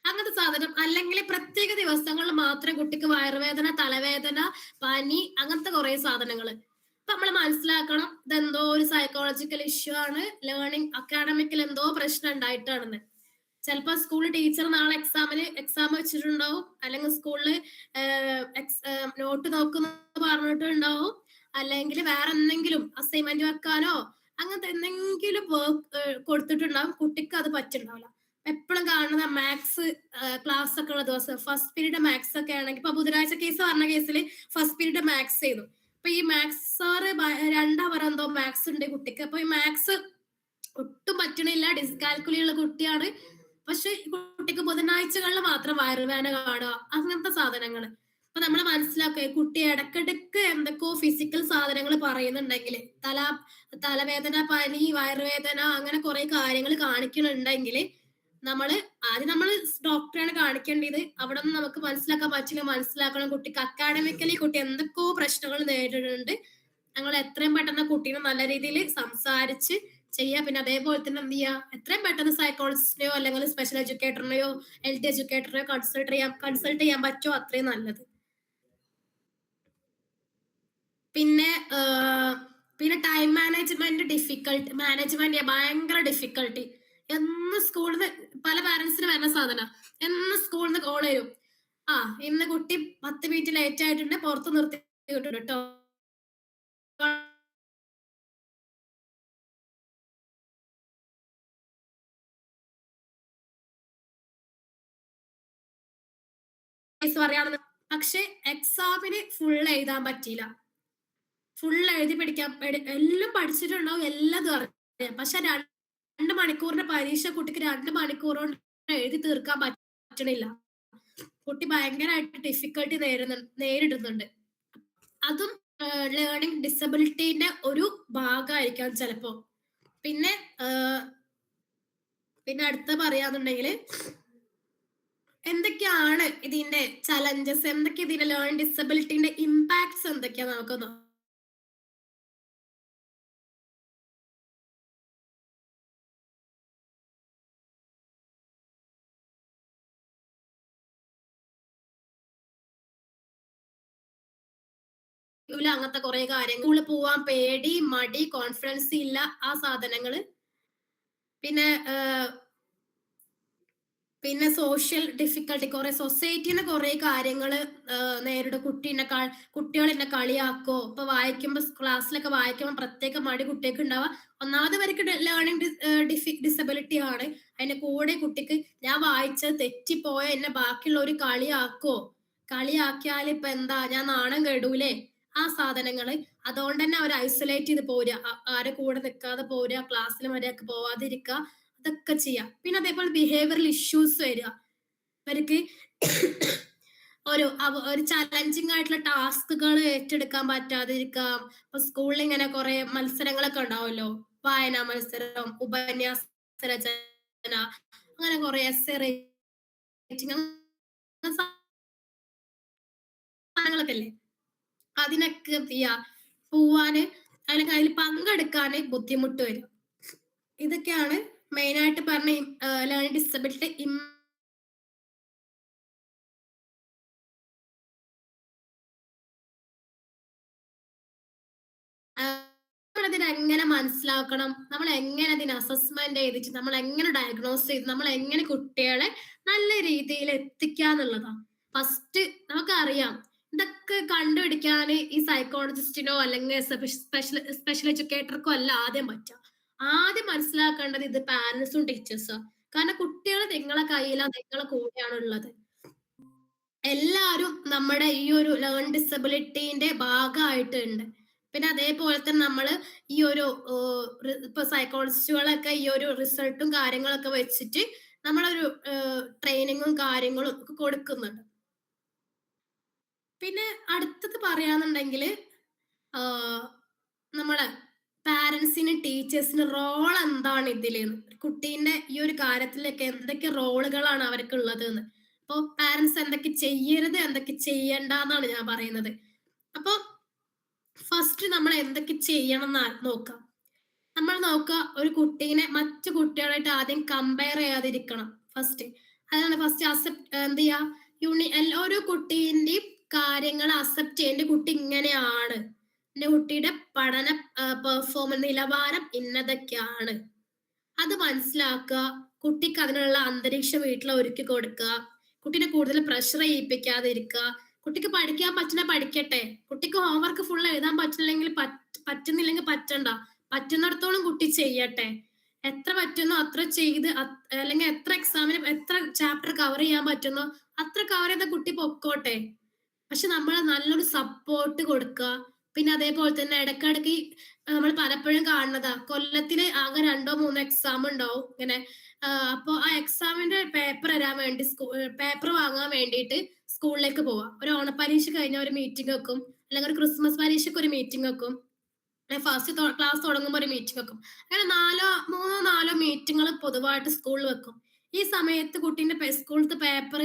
അങ്ങനത്തെ സാധനം. അല്ലെങ്കിൽ പ്രത്യേക ദിവസങ്ങളിൽ മാത്രം കുട്ടിക്ക് വയറുവേദന, തലവേദന, പനി, അങ്ങനത്തെ കുറെ സാധനങ്ങള്. അപ്പൊ നമ്മൾ മനസ്സിലാക്കണം ഇതെന്തോ ഒരു സൈക്കോളജിക്കൽ ഇഷ്യൂ ആണ്, ലേണിംഗ് അക്കാഡമിക്കിൽ എന്തോ പ്രശ്നം ഉണ്ടായിട്ടാണെന്ന്. ചിലപ്പോ സ്കൂൾ ടീച്ചർ നാളെ എക്സാം വെച്ചിട്ടുണ്ടാവും, അല്ലെങ്കിൽ സ്കൂളില് നോട്ട് നോക്കുന്ന പറഞ്ഞിട്ടുണ്ടാവും, അല്ലെങ്കിൽ വേറെ എന്തെങ്കിലും അസൈൻമെന്റ് വെക്കാനോ അങ്ങനത്തെ എന്തെങ്കിലും വർക്ക് കൊടുത്തിട്ടുണ്ടാവും, കുട്ടിക്ക് അത് പറ്റുണ്ടാവില്ല. എപ്പോഴും കാണുന്ന മാത്സ് ക്ലാസ് ഒക്കെ ഉള്ള ദിവസം ഫസ്റ്റ് പീരീഡ് മാത്സ് ഒക്കെ ആണെങ്കിൽ, ഇപ്പൊ ബുധനാഴ്ച കേസ് പറഞ്ഞ കേസിൽ ഫസ്റ്റ് പീരീഡ് മാത്സ് ചെയ്തു. അപ്പൊ ഈ മാത്സ് സാറ് 2 അവർ എന്തോ മാത്സ് ഉണ്ട് കുട്ടിക്ക്. അപ്പൊ ഈ മാത്സ് ഒട്ടും പറ്റണില്ല, ഡിസ്കാൽക്കുലിയുള്ള കുട്ടിയാണ്. പക്ഷെ കുട്ടിക്ക് ബുധനാഴ്ചകളിൽ മാത്രം വയറുവേദന കാണുക, അങ്ങനത്തെ സാധനങ്ങൾ. അപ്പൊ നമ്മൾ മനസ്സിലാക്കുക കുട്ടി ഇടക്കിടക്ക് എന്തൊക്കെയോ ഫിസിക്കൽ സാധനങ്ങൾ പറയുന്നുണ്ടെങ്കിൽ, തലവേദന, പനി, വയറുവേദന, അങ്ങനെ കുറെ കാര്യങ്ങൾ കാണിക്കുന്നുണ്ടെങ്കിൽ ആദ്യം നമ്മൾ ഡോക്ടറെയാണ് കാണിക്കേണ്ടത്. അവിടെ നിന്ന് നമുക്ക് മനസ്സിലാക്കാൻ പറ്റില്ല, മനസ്സിലാക്കണം കുട്ടിക്ക് അക്കാഡമിക്കലി കുട്ടി എന്തൊക്കെയോ പ്രശ്നങ്ങൾ നേരിടുന്നുണ്ട്. ഞങ്ങൾ എത്രയും പെട്ടെന്ന് കുട്ടീനെ നല്ല രീതിയിൽ സംസാരിച്ച് ചെയ്യുക. പിന്നെ അതേപോലെ തന്നെ എന്ത് ചെയ്യുക, എത്രയും പെട്ടെന്ന് സൈക്കോളജിസ്റ്റിനെയോ അല്ലെങ്കിൽ സ്പെഷ്യൽ എഡ്യൂക്കേറ്ററിനെയോ LT എഡ്യൂക്കേറ്ററിനെയോ കൺസൾട്ട് ചെയ്യാൻ പറ്റുമോ അത്രയും നല്ലത്. പിന്നെ ടൈം മാനേജ്മെന്റ് ഭയങ്കര ഡിഫിക്കൽട്ടി. എന്ന് സ്കൂളിൽ നിന്ന് പല പാരന്റ്സിന് വരുന്ന സാധന, എന്ന് സ്കൂളിൽ നിന്ന് കോൾ വരും, ഇന്ന് കുട്ടി 10 മിനിറ്റ് ലേറ്റ് ആയിട്ടുണ്ട്, പുറത്ത് നിർത്തി കേട്ടോ. പറയാണെന്ന്, പക്ഷെ എക്സാമിന് ഫുൾ എഴുതാൻ പറ്റിയില്ല. ഫുൾ എഴുതി എല്ലാം പഠിച്ചിട്ടുണ്ടാവും, എല്ലാതും അറിയാം. പക്ഷെ 2 മണിക്കൂറിന്റെ പരീക്ഷ കുട്ടിക്ക് 2 മണിക്കൂർ കൊണ്ട് എഴുതി തീർക്കാൻ പറ്റണില്ല. കുട്ടി ഭയങ്കരമായിട്ട് ഡിഫിക്കൽട്ടി നേരിടുന്നുണ്ട്. അതും ലേണിംഗ് ഡിസബിലിറ്റിന്റെ ഒരു ഭാഗമായിരിക്കാം ചിലപ്പോ. പിന്നെ അടുത്ത പറയാന്നുണ്ടെങ്കിൽ എന്തൊക്കെയാണ് ഇതിന്റെ ചലഞ്ചസ്, എന്തൊക്കെ ഇതിന്റെ ലേണിംഗ് ഡിസബിലിറ്റിന്റെ ഇമ്പാക്ട്സ് എന്തൊക്കെയാ നമുക്ക് അങ്ങനത്തെ കുറെ കാര്യങ്ങൾ. സ്കൂളിൽ പോവാൻ പേടി, മടി, കോൺഫിഡൻസ് ഇല്ല, ആ സാധനങ്ങള്. പിന്നെ സോഷ്യൽ ഡിഫിക്കൽട്ടി, കുറെ സൊസൈറ്റിന്ന് കുറെ കാര്യങ്ങൾ നേരിടും. കുട്ടികൾ എന്നെ കളിയാക്കോ, ഇപ്പൊ ക്ലാസ്സിലൊക്കെ വായിക്കുമ്പോൾ പ്രത്യേക മടി കുട്ടിക്ക് ഉണ്ടാവുക. ഒന്നാമത് വരയ്ക്ക് ലേണിംഗ് ഡിസബിലിറ്റി ആണ്. അതിന്റെ കൂടെ കുട്ടിക്ക് ഞാൻ വായിച്ചത് തെറ്റിപ്പോയ എന്നെ ബാക്കിയുള്ള ഒരു കളിയാക്കോ, കളിയാക്കിയാൽ ഇപ്പൊ എന്താ, ഞാൻ നാണം കെടൂലേ, ആ സാധനങ്ങള്. അതുകൊണ്ട് തന്നെ അവർ ഐസൊലേറ്റ് ചെയ്ത് പോരുക, ആരെ കൂടെ നിൽക്കാതെ പോരുക, ക്ലാസ്സിൽ മര്യാദക്ക് പോവാതിരിക്കുക, അതൊക്കെ ചെയ്യാം. പിന്നെ അതേപോലെ ബിഹേവിയറൽ ഇഷ്യൂസ് വരിക അവർക്ക്. ഒരു ചലഞ്ചിങ് ആയിട്ടുള്ള ടാസ്കുകൾ ഏറ്റെടുക്കാൻ പറ്റാതിരിക്കാം. ഇപ്പൊ സ്കൂളിൽ ഇങ്ങനെ കുറെ മത്സരങ്ങളൊക്കെ ഉണ്ടാവുമല്ലോ, വായനാ മത്സരം, ഉപന്യാസ രചന, അങ്ങനെ കുറെ എസ്സേ റൈറ്റിംഗ്, അങ്ങനെ സാധനങ്ങളൊക്കെ ഇല്ലേ, അതിനൊക്കെ എന്ത് ചെയ്യാ, പോവാന് അല്ലെങ്കിൽ അതിൽ പങ്കെടുക്കാന് ബുദ്ധിമുട്ട് വരും. ഇതൊക്കെയാണ് മെയിൻ ആയിട്ട് പറഞ്ഞ ലേണിംഗ് ഡിസബിലിറ്റി നമ്മളതിനെ എങ്ങനെ മനസ്സിലാക്കണം, നമ്മൾ എങ്ങനെ അതിനെ അസസ്മെന്റ് ചെയ്തിട്ട് നമ്മൾ എങ്ങനെ ഡയഗ്നോസ് ചെയ്ത് നമ്മൾ എങ്ങനെ കുട്ടികളെ നല്ല രീതിയിൽ എത്തിക്കാന്നുള്ളതാണ്. ഫസ്റ്റ് നമുക്കറിയാം, ഇതൊക്കെ കണ്ടുപിടിക്കാൻ ഈ സൈക്കോളജിസ്റ്റിനോ അല്ലെങ്കിൽ സ്പെഷ്യൽ എഡ്യൂക്കേറ്റർക്കോ അല്ല ആദ്യം പറ്റുക. ആദ്യം മനസ്സിലാക്കേണ്ടത് ഇത് പാരന്റ്സും ടീച്ചേഴ്സും. കാരണം കുട്ടികൾ നിങ്ങളെ കയ്യിലാണ്, നിങ്ങളെ കൂടെയാണ് ഉള്ളത്. എല്ലാരും നമ്മുടെ ഈ ഒരു ലേൺ ഡിസബിലിറ്റീന്റെ ഭാഗമായിട്ടുണ്ട്. പിന്നെ അതേപോലെ തന്നെ നമ്മള് ഈ ഒരു ഇപ്പൊ സൈക്കോളജിസ്റ്റുകളൊക്കെ ഈ ഒരു റിസൾട്ടും കാര്യങ്ങളൊക്കെ വെച്ചിട്ട് നമ്മളൊരു ട്രെയിനിങ്ങും കാര്യങ്ങളും ഒക്കെ കൊടുക്കുന്നുണ്ട്. പിന്നെ അടുത്തത് പറയാന്നുണ്ടെങ്കിൽ നമ്മളെ പാരന്റ്സിന് ടീച്ചേഴ്സിന് റോൾ എന്താണ് ഇതില്, കുട്ടീന്റെ ഈ ഒരു കാര്യത്തിലൊക്കെ എന്തൊക്കെ റോളുകളാണ് അവർക്ക് ഉള്ളത് എന്ന്. അപ്പൊ പാരന്റ്സ് എന്തൊക്കെ ചെയ്യരുത്, എന്തൊക്കെ ചെയ്യണ്ടെന്നാണ് ഞാൻ പറയുന്നത്. അപ്പൊ ഫസ്റ്റ് നമ്മൾ എന്തൊക്കെ ചെയ്യണം എന്ന് നോക്കാം. നമ്മൾ നോക്കുക, ഒരു കുട്ടീനെ മറ്റു കുട്ടികളായിട്ട് ആദ്യം കമ്പയർ ചെയ്യാതിരിക്കണം ഫസ്റ്റ്. അതാണ് ഫസ്റ്റ് അക്സെപ്റ്റ് എന്ത് ചെയ്യാ, ഓരോ കുട്ടീന്റെയും കാര്യങ്ങൾ അക്സെപ്റ്റ് ചെയ്യേണ്ട. കുട്ടി ഇങ്ങനെയാണ്, എന്റെ കുട്ടിയുടെ പഠന പെർഫോമൻസ് നിലവാരം ഇന്നതൊക്കെയാണ്, അത് മനസ്സിലാക്കുക. കുട്ടിക്ക് അതിനുള്ള അന്തരീക്ഷം വീട്ടിൽ ഒരുക്കി കൊടുക്കുക. കുട്ടീനെ കൂടുതൽ പ്രഷർ ചെയ്യിപ്പിക്കാതിരിക്കുക. കുട്ടിക്ക് പഠിക്കാൻ പറ്റുന്ന പഠിക്കട്ടെ. കുട്ടിക്ക് ഹോംവർക്ക് ഫുൾ എഴുതാൻ പറ്റുന്നില്ലെങ്കിൽ പറ്റണ്ട, പറ്റുന്നിടത്തോളം കുട്ടി ചെയ്യട്ടെ. എത്ര പറ്റുന്നോ അത്ര ചെയ്ത്, അല്ലെങ്കിൽ എത്ര എക്സാമിന് എത്ര ചാപ്റ്റർ കവർ ചെയ്യാൻ പറ്റുന്നോ അത്ര കവർ ചെയ്ത കുട്ടി പൊക്കോട്ടെ. പക്ഷെ നമ്മൾ നല്ലൊരു സപ്പോർട്ട് കൊടുക്കുക. പിന്നെ അതേപോലെ തന്നെ ഇടയ്ക്കിടയ്ക്ക് നമ്മൾ പലപ്പോഴും കാണുന്നതാ, കൊല്ലത്തില് ആകെ 2-3 എക്സാം ഉണ്ടാവും ഇങ്ങനെ. അപ്പൊ ആ എക്സാമിന്റെ പേപ്പർ തരാൻ വേണ്ടി പേപ്പർ വാങ്ങാൻ വേണ്ടിയിട്ട് സ്കൂളിലേക്ക് പോവാം. ഒരു ഓണപ്പരീക്ഷ കഴിഞ്ഞ ഒരു മീറ്റിംഗ് വെക്കും, അല്ലെങ്കിൽ ഒരു ക്രിസ്മസ് പരീക്ഷയ്ക്ക് ഒരു മീറ്റിംഗ് വെക്കും, ഫസ്റ്റ് ക്ലാസ് തുടങ്ങുമ്പോൾ ഒരു മീറ്റിംഗ് വെക്കും. അങ്ങനെ 3-4 മീറ്റിങ്ങുകൾ പൊതുവായിട്ട് സ്കൂളിൽ വെക്കും. ഈ സമയത്ത് കുട്ടീന്റെ സ്കൂളത്തെ പേപ്പർ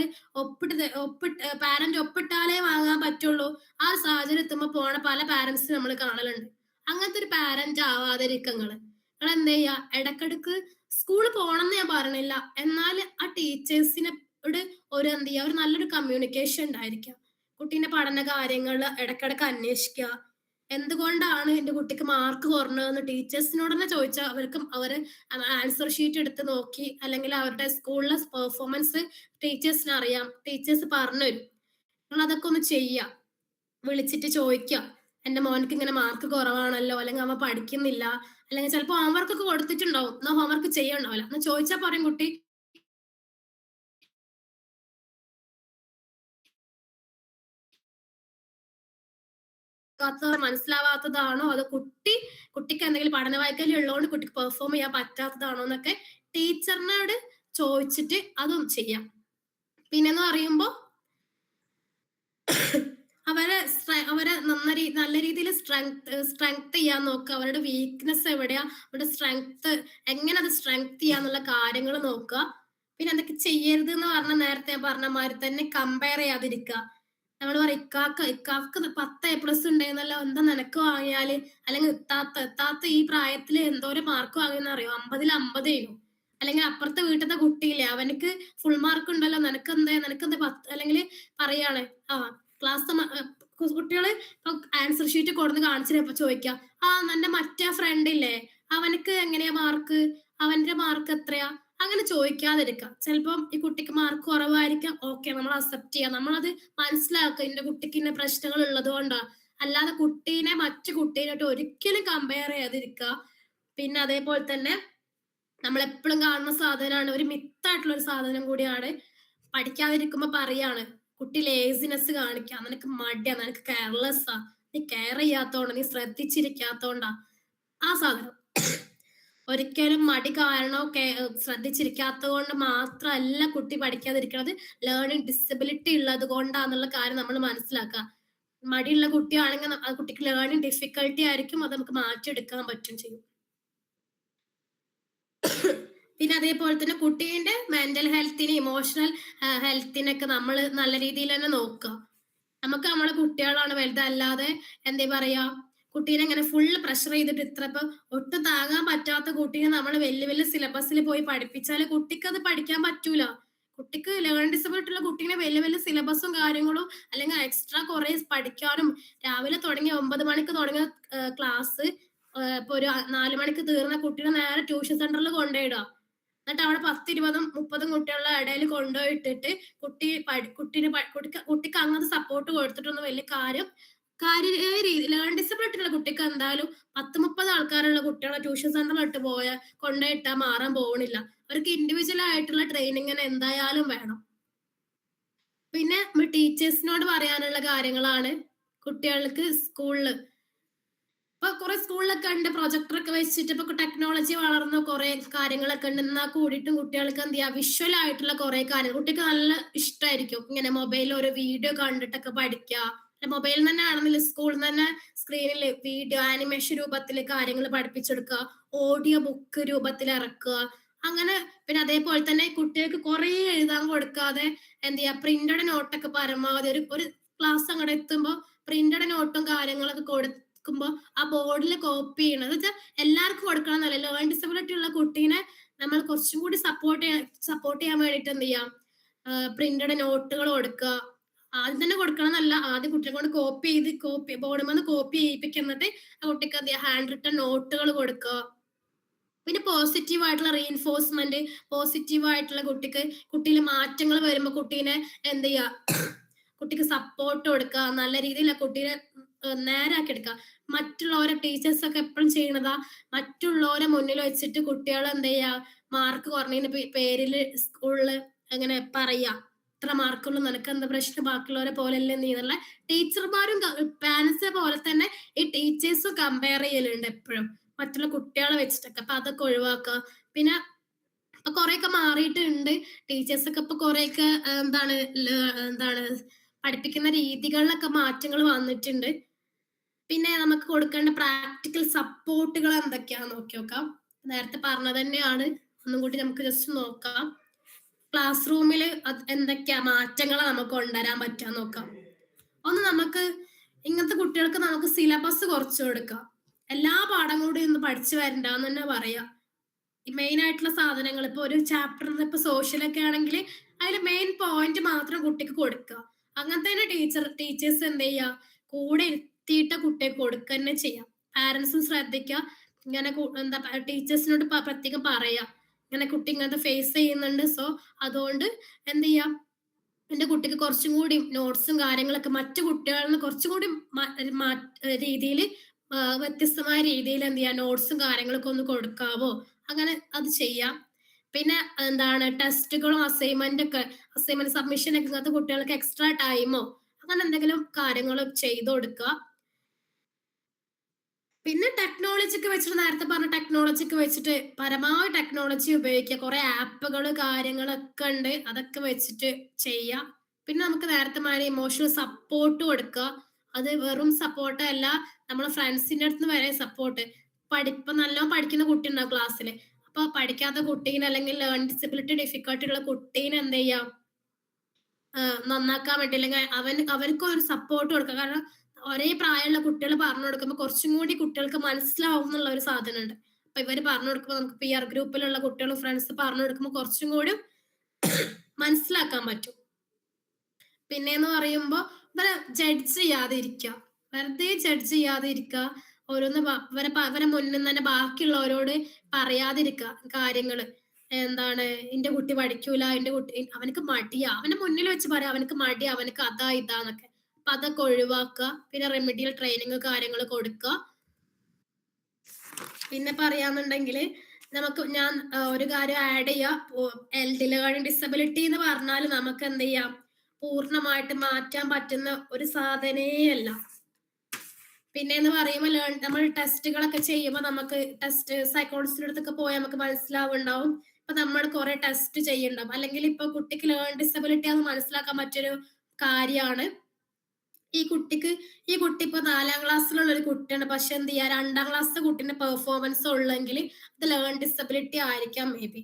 പാരന്റ് ഒപ്പിട്ടാലേ വാങ്ങാൻ പറ്റുള്ളൂ. ആ സാഹചര്യം എത്തുമ്പോ പോണ പല പാരന്റ്സ് നമ്മൾ കാണലുണ്ട്. അങ്ങനത്തെ ഒരു പാരന്റ് ആവാതിരിക്കങ്ങള്. നിങ്ങൾ എന്ത് ചെയ്യാ, ഇടക്കിടക്ക് സ്കൂളിൽ പോണം എന്ന് ഞാൻ പറയണില്ല, എന്നാൽ ആ ടീച്ചേഴ്സിനോട് ഒരു എന്ത് ചെയ്യാ, ഒരു നല്ലൊരു കമ്മ്യൂണിക്കേഷൻ ഉണ്ടായിരിക്കാം. കുട്ടീന്റെ പഠന കാര്യങ്ങൾ ഇടക്കിടക്ക് അന്വേഷിക്കുക. എന്തുകൊണ്ടാണ് എന്റെ കുട്ടിക്ക് മാർക്ക് കുറഞ്ഞതെന്ന് ടീച്ചേഴ്സിനോട് തന്നെ ചോദിച്ചാൽ അവര് ആൻസർ ഷീറ്റ് എടുത്ത് നോക്കി, അല്ലെങ്കിൽ അവരുടെ സ്കൂളിലെ പെർഫോമൻസ് ടീച്ചേഴ്സിന് അറിയാം, ടീച്ചേഴ്സ് പറഞ്ഞുതരും. നിങ്ങൾ അതൊക്കെ ഒന്ന് ചെയ്യുക. വിളിച്ചിട്ട് ചോദിക്കുക, എന്റെ മോനക്ക് ഇങ്ങനെ മാർക്ക് കുറവാണല്ലോ, അല്ലെങ്കിൽ അവൻ പഠിക്കുന്നില്ല, അല്ലെങ്കിൽ ചിലപ്പോൾ ഹോംവർക്ക് ഒക്കെ കൊടുത്തിട്ടുണ്ടാവും, എന്നാ ഹോംവർക്ക് ചെയ്യണ്ടാവില്ല എന്ന് ചോദിച്ചാൽ പറയും കുട്ടി മനസ്സിലാവാത്തതാണോ, അതോ കുട്ടിക്ക് എന്തെങ്കിലും പഠന വൈകല്യം ഉള്ളതുകൊണ്ട് കുട്ടിക്ക് പെർഫോം ചെയ്യാൻ പറ്റാത്തതാണോ എന്നൊക്കെ ടീച്ചറിനോട് ചോദിച്ചിട്ട് അതും ചെയ്യാം. പിന്നെന്ന് പറയുമ്പോ അവരെ നല്ല രീതിയിൽ സ്ട്രെങ്ത് ചെയ്യാൻ നോക്കുക. അവരുടെ വീക്ക്നെസ് എവിടെയാ, അവരുടെ സ്ട്രെങ്ത് എങ്ങനെ അത് സ്ട്രെങ്ത് ചെയ്യാന്നുള്ള കാര്യങ്ങൾ നോക്കുക. പിന്നെ എന്തൊക്കെ ചെയ്യരുത് എന്ന് പറഞ്ഞ നേരത്തെ ഞാൻ പറഞ്ഞ മാതിരി തന്നെ കമ്പയർ ചെയ്യാതിരിക്കുക. നമ്മൾ പറയും, ഇക്കാക്ക് 10 A+ ഉണ്ടായിരുന്നല്ലോ, എന്താ നിനക്ക് വാങ്ങിയാല്, അല്ലെങ്കിൽ എത്താത്ത ഈ പ്രായത്തില് എന്തോരം മാർക്ക് വാങ്ങിയെന്ന് അറിയോ, 50-ൽ 50 ആയിരുന്നു. അല്ലെങ്കിൽ അപ്പുറത്തെ വീട്ടിലത്തെ കുട്ടിയില്ലേ, അവനക്ക് ഫുൾ മാർക്ക് ഉണ്ടല്ലോ, നിനക്കെന്താ 10, അല്ലെങ്കിൽ പറയാണ് ക്ലാസ് കുട്ടികള് ഇപ്പൊ ആൻസർ ഷീറ്റ് കൊടുന്ന് കാണിച്ചിട്ട് ചോദിക്കാം, നിന്റെ മറ്റേ ഫ്രണ്ട് ഇല്ലേ, അവനക്ക് എങ്ങനെയാ മാർക്ക്, അവന്റെ മാർക്ക് എത്രയാ, അങ്ങനെ ചോദിക്കാതിരിക്കാം. ചിലപ്പം ഈ കുട്ടിക്ക് മാർക്ക് കുറവായിരിക്കാം, ഓക്കെ, നമ്മൾ അക്സെപ്റ്റ് ചെയ്യാം, നമ്മളത് മനസ്സിലാക്കുക, എന്റെ കുട്ടിക്ക് ഇന്ന പ്രശ്നങ്ങൾ ഉള്ളത് കൊണ്ടാ. അല്ലാതെ കുട്ടീനെ മറ്റു കുട്ടീനായിട്ട് ഒരിക്കലും കമ്പയർ ചെയ്യാതിരിക്കുക. പിന്നെ അതേപോലെ തന്നെ നമ്മൾ എപ്പോഴും കാണുന്ന സാധനമാണ്, ഒരു മിത്തായിട്ടുള്ള ഒരു സാധനം കൂടിയാണ്, പഠിക്കാതിരിക്കുമ്പോ പറയാണ്, കുട്ടി ലേസിനെസ് കാണിക്കുക, നിനക്ക് മടിയാ, നിനക്ക് കെയർലെസ്സാ, നീ കെയർ ചെയ്യാത്തോണ്ടാ, നീ ശ്രദ്ധിച്ചിരിക്കാത്തോണ്ടാ. ആ സാധനം ഒരിക്കലും മടി കാരണോ ശ്രദ്ധിച്ചിരിക്കാത്തത് കൊണ്ട് മാത്രമല്ല കുട്ടി പഠിക്കാതിരിക്കുന്നത്, ലേണിംഗ് ഡിസബിലിറ്റി ഉള്ളത് കൊണ്ടാന്നുള്ള കാര്യം നമ്മൾ മനസ്സിലാക്കുക. മടിയുള്ള കുട്ടിയാണെങ്കിൽ ആ കുട്ടിക്ക് ലേണിംഗ് ഡിഫിക്കൽട്ടി ആയിരിക്കും, അത് നമുക്ക് മാറ്റിയെടുക്കാൻ പറ്റും ചെയ്യും. പിന്നെ അതേപോലെ തന്നെ കുട്ടീന്റെ മെന്റൽ ഹെൽത്തിന്, ഇമോഷണൽ ഹെൽത്തിനൊക്കെ നമ്മൾ നല്ല രീതിയിൽ തന്നെ നോക്കുക. നമുക്ക് നമ്മളെ കുട്ടികളാണ് വലുതല്ലാതെ എന്താ പറയാ, കുട്ടീനെ ഇങ്ങനെ ഫുള്ള് പ്രഷർ ചെയ്തിട്ട് ഇപ്പൊ ഒട്ടും താങ്ങാൻ പറ്റാത്ത കുട്ടീനെ നമ്മൾ വലിയ വലിയ സിലബസിൽ പോയി പഠിപ്പിച്ചാൽ കുട്ടിക്ക് അത് പഠിക്കാൻ പറ്റൂല. കുട്ടിക്ക് ലേണിംഗ് ഡിസബിലിറ്റി ഉള്ള കുട്ടീനെ വലിയ വലിയ സിലബസും കാര്യങ്ങളും അല്ലെങ്കിൽ എക്സ്ട്രാ കുറെ പഠിക്കാനും, രാവിലെ തുടങ്ങിയ 9 മണിക്ക് തുടങ്ങിയ ക്ലാസ് ഇപ്പൊ ഒരു 4 മണിക്ക് തീർന്ന കുട്ടീനെ നേരെ ട്യൂഷൻ സെന്ററിൽ കൊണ്ടുപോയിടുക. എന്നിട്ട് അവിടെ 10, 20, 30 കുട്ടികളുടെ ഇടയിൽ കൊണ്ടുപോയിട്ടിട്ട് കുട്ടിക്ക് അങ്ങനത്തെ സപ്പോർട്ട് കൊടുത്തിട്ടൊന്നും വലിയ കാര്യമായ രീതി ലേണിംഗ് ഡിസബിലിറ്റി ഉള്ള കുട്ടിക്ക് എന്തായാലും 10-30 ആൾക്കാരുള്ള കുട്ടികളെ ട്യൂഷൻ സെന്ററിൽ ഇട്ട് കൊണ്ടുപോയിട്ടാ മാറാൻ പോകണില്ല. അവർക്ക് ഇൻഡിവിജ്വൽ ആയിട്ടുള്ള ട്രെയിനിങ് എന്തായാലും വേണം. പിന്നെ ടീച്ചേഴ്സിനോട് പറയാനുള്ള കാര്യങ്ങളാണ്, കുട്ടികൾക്ക് സ്കൂളില് ഇപ്പൊ കുറെ സ്കൂളിലൊക്കെ ഉണ്ട് പ്രൊജക്ടർ ഒക്കെ വെച്ചിട്ട്, ഇപ്പൊ ടെക്നോളജി വളർന്ന കുറെ കാര്യങ്ങളൊക്കെ ഉണ്ട്. എന്നാൽ കൂടിയിട്ടും കുട്ടികൾക്ക് എന്ത് ചെയ്യാ, വിഷ്വൽ ആയിട്ടുള്ള കുറെ കാര്യങ്ങൾ കുട്ടിക്ക് നല്ല ഇഷ്ടമായിരിക്കും. ഇങ്ങനെ മൊബൈലിൽ ഒരു വീഡിയോ കണ്ടിട്ടൊക്കെ പഠിക്കുക. മൊബൈലിൽ തന്നെ ആണെന്നില്ല, സ്കൂളിൽ തന്നെ സ്ക്രീനിൽ വീഡിയോ ആനിമേഷൻ രൂപത്തിൽ കാര്യങ്ങൾ പഠിപ്പിച്ചെടുക്കുക, ഓഡിയോ ബുക്ക് രൂപത്തിൽ ഇറക്കുക. അങ്ങനെ പിന്നെ അതേപോലെ തന്നെ കുട്ടികൾക്ക് കുറെ എഴുതാൻ കൊടുക്കാതെ എന്ത് ചെയ്യാ, പ്രിന്റഡ് നോട്ടൊക്കെ പരമാവധി ഒരു ക്ലാസ് അങ്ങോട്ട് എത്തുമ്പോൾ പ്രിന്റഡ് നോട്ടും കാര്യങ്ങളൊക്കെ കൊടുക്കുമ്പോൾ ആ ബോർഡിൽ കോപ്പി ചെയ്യണം. എന്ന് വെച്ചാൽ എല്ലാവർക്കും കൊടുക്കണം എന്നല്ല, ലേണിംഗ് ഡിസബിലിറ്റി ഉള്ള കുട്ടീനെ നമ്മൾ കുറച്ചും കൂടി സപ്പോർട്ട് ചെയ്യാൻ വേണ്ടിയിട്ട് എന്ത് ചെയ്യാം, പ്രിന്റഡ് നോട്ടുകൾ കൊടുക്കുക. ആദ്യം തന്നെ കൊടുക്കണം എന്നല്ല, ആദ്യം കുട്ടികളെ കൊണ്ട് ബോർഡിൽ നിന്ന് കോപ്പി ചെയ്യിപ്പിക്കുന്നത് ആ കുട്ടിക്ക് എന്ത് ചെയ്യാം, ഹാൻഡ് റിട്ടൺ നോട്ടുകൾ കൊടുക്കുക. പിന്നെ പോസിറ്റീവ് ആയിട്ടുള്ള റീഇൻഫോഴ്സ്മെന്റ്, പോസിറ്റീവ് ആയിട്ടുള്ള കുട്ടിയിൽ മാറ്റങ്ങൾ വരുമ്പോൾ കുട്ടീനെ എന്ത് ചെയ്യാ, കുട്ടിക്ക് സപ്പോർട്ട് കൊടുക്കുക, നല്ല രീതിയിൽ ആ കുട്ടീനെ നേരാക്കി എടുക്കുക. മറ്റുള്ളവരെ ടീച്ചേഴ്സ് ഒക്കെ എപ്പോഴും ചെയ്യണതാ, മറ്റുള്ളവരെ മുന്നിൽ വെച്ചിട്ട് കുട്ടികളെ എന്ത് ചെയ്യാ, മാർക്ക് കുറഞ്ഞതിന് പേരില് സ്കൂളില് അങ്ങനെ പറയാ, ഇത്ര മാർക്കുള്ളൂ, നിനക്ക് എന്താ പ്രശ്നം, ബാക്കിയുള്ളവരെ പോലെയല്ലേ നീ എന്നുള്ള. ടീച്ചർമാരും പാരന്റ്സിനെ പോലെ തന്നെ ഈ ടീച്ചേഴ്സും കമ്പയർ ചെയ്യലുണ്ട് എപ്പോഴും മറ്റുള്ള കുട്ടികളെ വെച്ചിട്ടൊക്കെ. അപ്പൊ അതൊക്കെ ഒഴിവാക്കുക. പിന്നെ ഇപ്പൊ കുറെയൊക്കെ മാറിയിട്ടുണ്ട്, ടീച്ചേഴ്സ് ഒക്കെ ഇപ്പൊ കുറെയൊക്കെ എന്താണ് പഠിപ്പിക്കുന്ന രീതികളിലൊക്കെ മാറ്റങ്ങൾ വന്നിട്ടുണ്ട്. പിന്നെ നമുക്ക് കൊടുക്കേണ്ട പ്രാക്ടിക്കൽ സപ്പോർട്ടുകൾ എന്തൊക്കെയാന്ന് നോക്കി നോക്കാം. നേരത്തെ പറഞ്ഞത് തന്നെയാണ്, ഒന്നും കൂടി നമുക്ക് ജസ്റ്റ് നോക്കാം. ക്ലാസ് റൂമിൽ എന്തൊക്കെയാ മാറ്റങ്ങൾ നമുക്ക് കൊണ്ടുവരാൻ പറ്റാൻ നോക്കാം. ഒന്ന്, നമുക്ക് ഇങ്ങനത്തെ കുട്ടികൾക്ക് നമുക്ക് സിലബസ് കുറച്ച് കൊടുക്കാം. എല്ലാ പാഠം കൂടി ഒന്ന് പഠിച്ചു വരണ്ടെന്ന് തന്നെ പറയാം. മെയിൻ ആയിട്ടുള്ള സാധനങ്ങൾ ഇപ്പൊ ഒരു ചാപ്റ്ററിന് ഇപ്പൊ സോഷ്യലൊക്കെ ആണെങ്കിൽ അതിൽ മെയിൻ പോയിന്റ് മാത്രം കുട്ടിക്ക് കൊടുക്കുക. അങ്ങനത്തെ തന്നെ ടീച്ചേഴ്സ് എന്ത് ചെയ്യുക, കൂടെ ഇരുത്തിയിട്ട് കുട്ടിയെ കൊടുക്കുക തന്നെ ചെയ്യാം. പാരന്റ്സും ശ്രദ്ധിക്കുക. ഇങ്ങനെ എന്താ ടീച്ചേഴ്സിനോട് പ്രത്യേകം പറയാ, ഇങ്ങനെ കുട്ടി ഇങ്ങനത്തെ ഫേസ് ചെയ്യുന്നുണ്ട്, സോ അതുകൊണ്ട് എന്ത് ചെയ്യാം, എന്റെ കുട്ടിക്ക് കുറച്ചും കൂടി നോട്ട്സും കാര്യങ്ങളൊക്കെ മറ്റു കുട്ടികളിൽ നിന്ന് കുറച്ചും കൂടി രീതിയിൽ വ്യത്യസ്തമായ രീതിയിൽ എന്ത് ചെയ്യാം, നോട്ട്സും കാര്യങ്ങളൊക്കെ ഒന്ന് കൊടുക്കാവോ, അങ്ങനെ അത് ചെയ്യാം. പിന്നെ എന്താണ് ടെസ്റ്റുകളും അസൈൻമെന്റ് സബ്മിഷൻ ഒക്കെ ഇങ്ങനത്തെ കുട്ടികൾക്ക് എക്സ്ട്രാ ടൈമോ അങ്ങനെ എന്തെങ്കിലും കാര്യങ്ങൾ ചെയ്തു കൊടുക്കുക. പിന്നെ ടെക്നോളജിക്ക് വെച്ചിട്ട്, നേരത്തെ പറഞ്ഞ ടെക്നോളജിക്ക് വെച്ചിട്ട് പരമാവധി ടെക്നോളജി ഉപയോഗിക്കുക. കുറെ ആപ്പുകൾ കാര്യങ്ങളൊക്കെ ഉണ്ട്, അതൊക്കെ വെച്ചിട്ട് ചെയ്യാം. പിന്നെ നമുക്ക് നേരത്തെ മാതിരി ഇമോഷണൽ സപ്പോർട്ട് കൊടുക്കുക. അത് വെറും സപ്പോർട്ട് അല്ല, നമ്മളെ ഫ്രണ്ട്സിന്റെ അടുത്ത് വരെ സപ്പോർട്ട്. നല്ലോണം പഠിക്കുന്ന കുട്ടി ഉണ്ടാവും ക്ലാസ്സിൽ, അപ്പൊ പഠിക്കാത്ത കുട്ടീനെ അല്ലെങ്കിൽ ലേണിംഗ് ഡിസബിലിറ്റി ഡിഫിക്കൽട്ടി ഉള്ള കുട്ടീനെ എന്ത് ചെയ്യാം, നന്നാക്കാൻ വേണ്ടി അല്ലെങ്കിൽ അവർക്ക് ഒരു സപ്പോർട്ട് കൊടുക്കുക. കാരണം ഒരേ പ്രായമുള്ള കുട്ടികൾ പറഞ്ഞു കൊടുക്കുമ്പോൾ കുറച്ചും കൂടി കുട്ടികൾക്ക് മനസ്സിലാവും എന്നുള്ള ഒരു സാധനമുണ്ട്. അപ്പൊ ഇവര് പറഞ്ഞു കൊടുക്കുമ്പോൾ നമുക്ക് പിയർ ഗ്രൂപ്പിലുള്ള കുട്ടികളും ഫ്രണ്ട്സ് പറഞ്ഞു കൊടുക്കുമ്പോൾ കുറച്ചും കൂടി മനസ്സിലാക്കാൻ പറ്റും. പിന്നെന്ന് പറയുമ്പോ ഇവരെ ജഡ്ജ് ചെയ്യാതെ ഇരിക്കുക, വെറുതെ ജഡ്ജ് ചെയ്യാതെ ഇരിക്കുക. ഓരോന്ന് അവരെ മുന്നിൽ തന്നെ ബാക്കിയുള്ളവരോട് പറയാതിരിക്കുക കാര്യങ്ങള്. എന്താണ്, എന്റെ കുട്ടി പഠിക്കൂല, എന്റെ കുട്ടി അവനക്ക് മടിയാ, അവന്റെ മുന്നിൽ വെച്ച് പറയാം അവനക്ക് മടിയാ, അവനക്ക് അതാ ഇതാന്നൊക്കെ. അപ്പൊ അതൊക്കെ ഒഴിവാക്കുക. പിന്നെ റെമഡിയൽ ട്രെയിനിങ് കാര്യങ്ങൾ കൊടുക്കുക. പിന്നെ പറയാന്നുണ്ടെങ്കിൽ ഞാൻ ഒരു കാര്യം ആഡ് ചെയ്യാം. ലേണിംഗ് ഡിസബിലിറ്റി എന്ന് പറഞ്ഞാൽ നമുക്ക് എന്ത് ചെയ്യാം, പൂർണ്ണമായിട്ട് മാറ്റാൻ പറ്റുന്ന ഒരു സാധനേ അല്ല. പിന്നെ എന്ന് പറയുമ്പോൾ നമ്മൾ ടെസ്റ്റുകളൊക്കെ ചെയ്യുമ്പോൾ നമുക്ക് ടെസ്റ്റ് സൈക്കോളജിസ്റ്റിന്റെ അടുത്തൊക്കെ പോയാൽ നമുക്ക് മനസ്സിലാവുണ്ടാവും. ഇപ്പൊ നമ്മൾ കുറെ ടെസ്റ്റ് ചെയ്യുന്നുണ്ടാവും. അല്ലെങ്കിൽ ഇപ്പൊ കുട്ടിക്ക് ലേൺ ഡിസബിലിറ്റി ആണെന്ന് മനസ്സിലാക്കാൻ പറ്റൊരു കാര്യമാണ് ഈ കുട്ടി ഇപ്പൊ 4ാം ക്ലാസ്സിലുള്ള ഒരു കുട്ടിയാണ്. പക്ഷെ എന്ത് ചെയ്യാ 2ാം ക്ലാസ്സിലെ കുട്ടീന്റെ പെർഫോമൻസ് ഉള്ളെങ്കിൽ അത് ലേൺ ഡിസബിലിറ്റി ആയിരിക്കാം മേ ബി.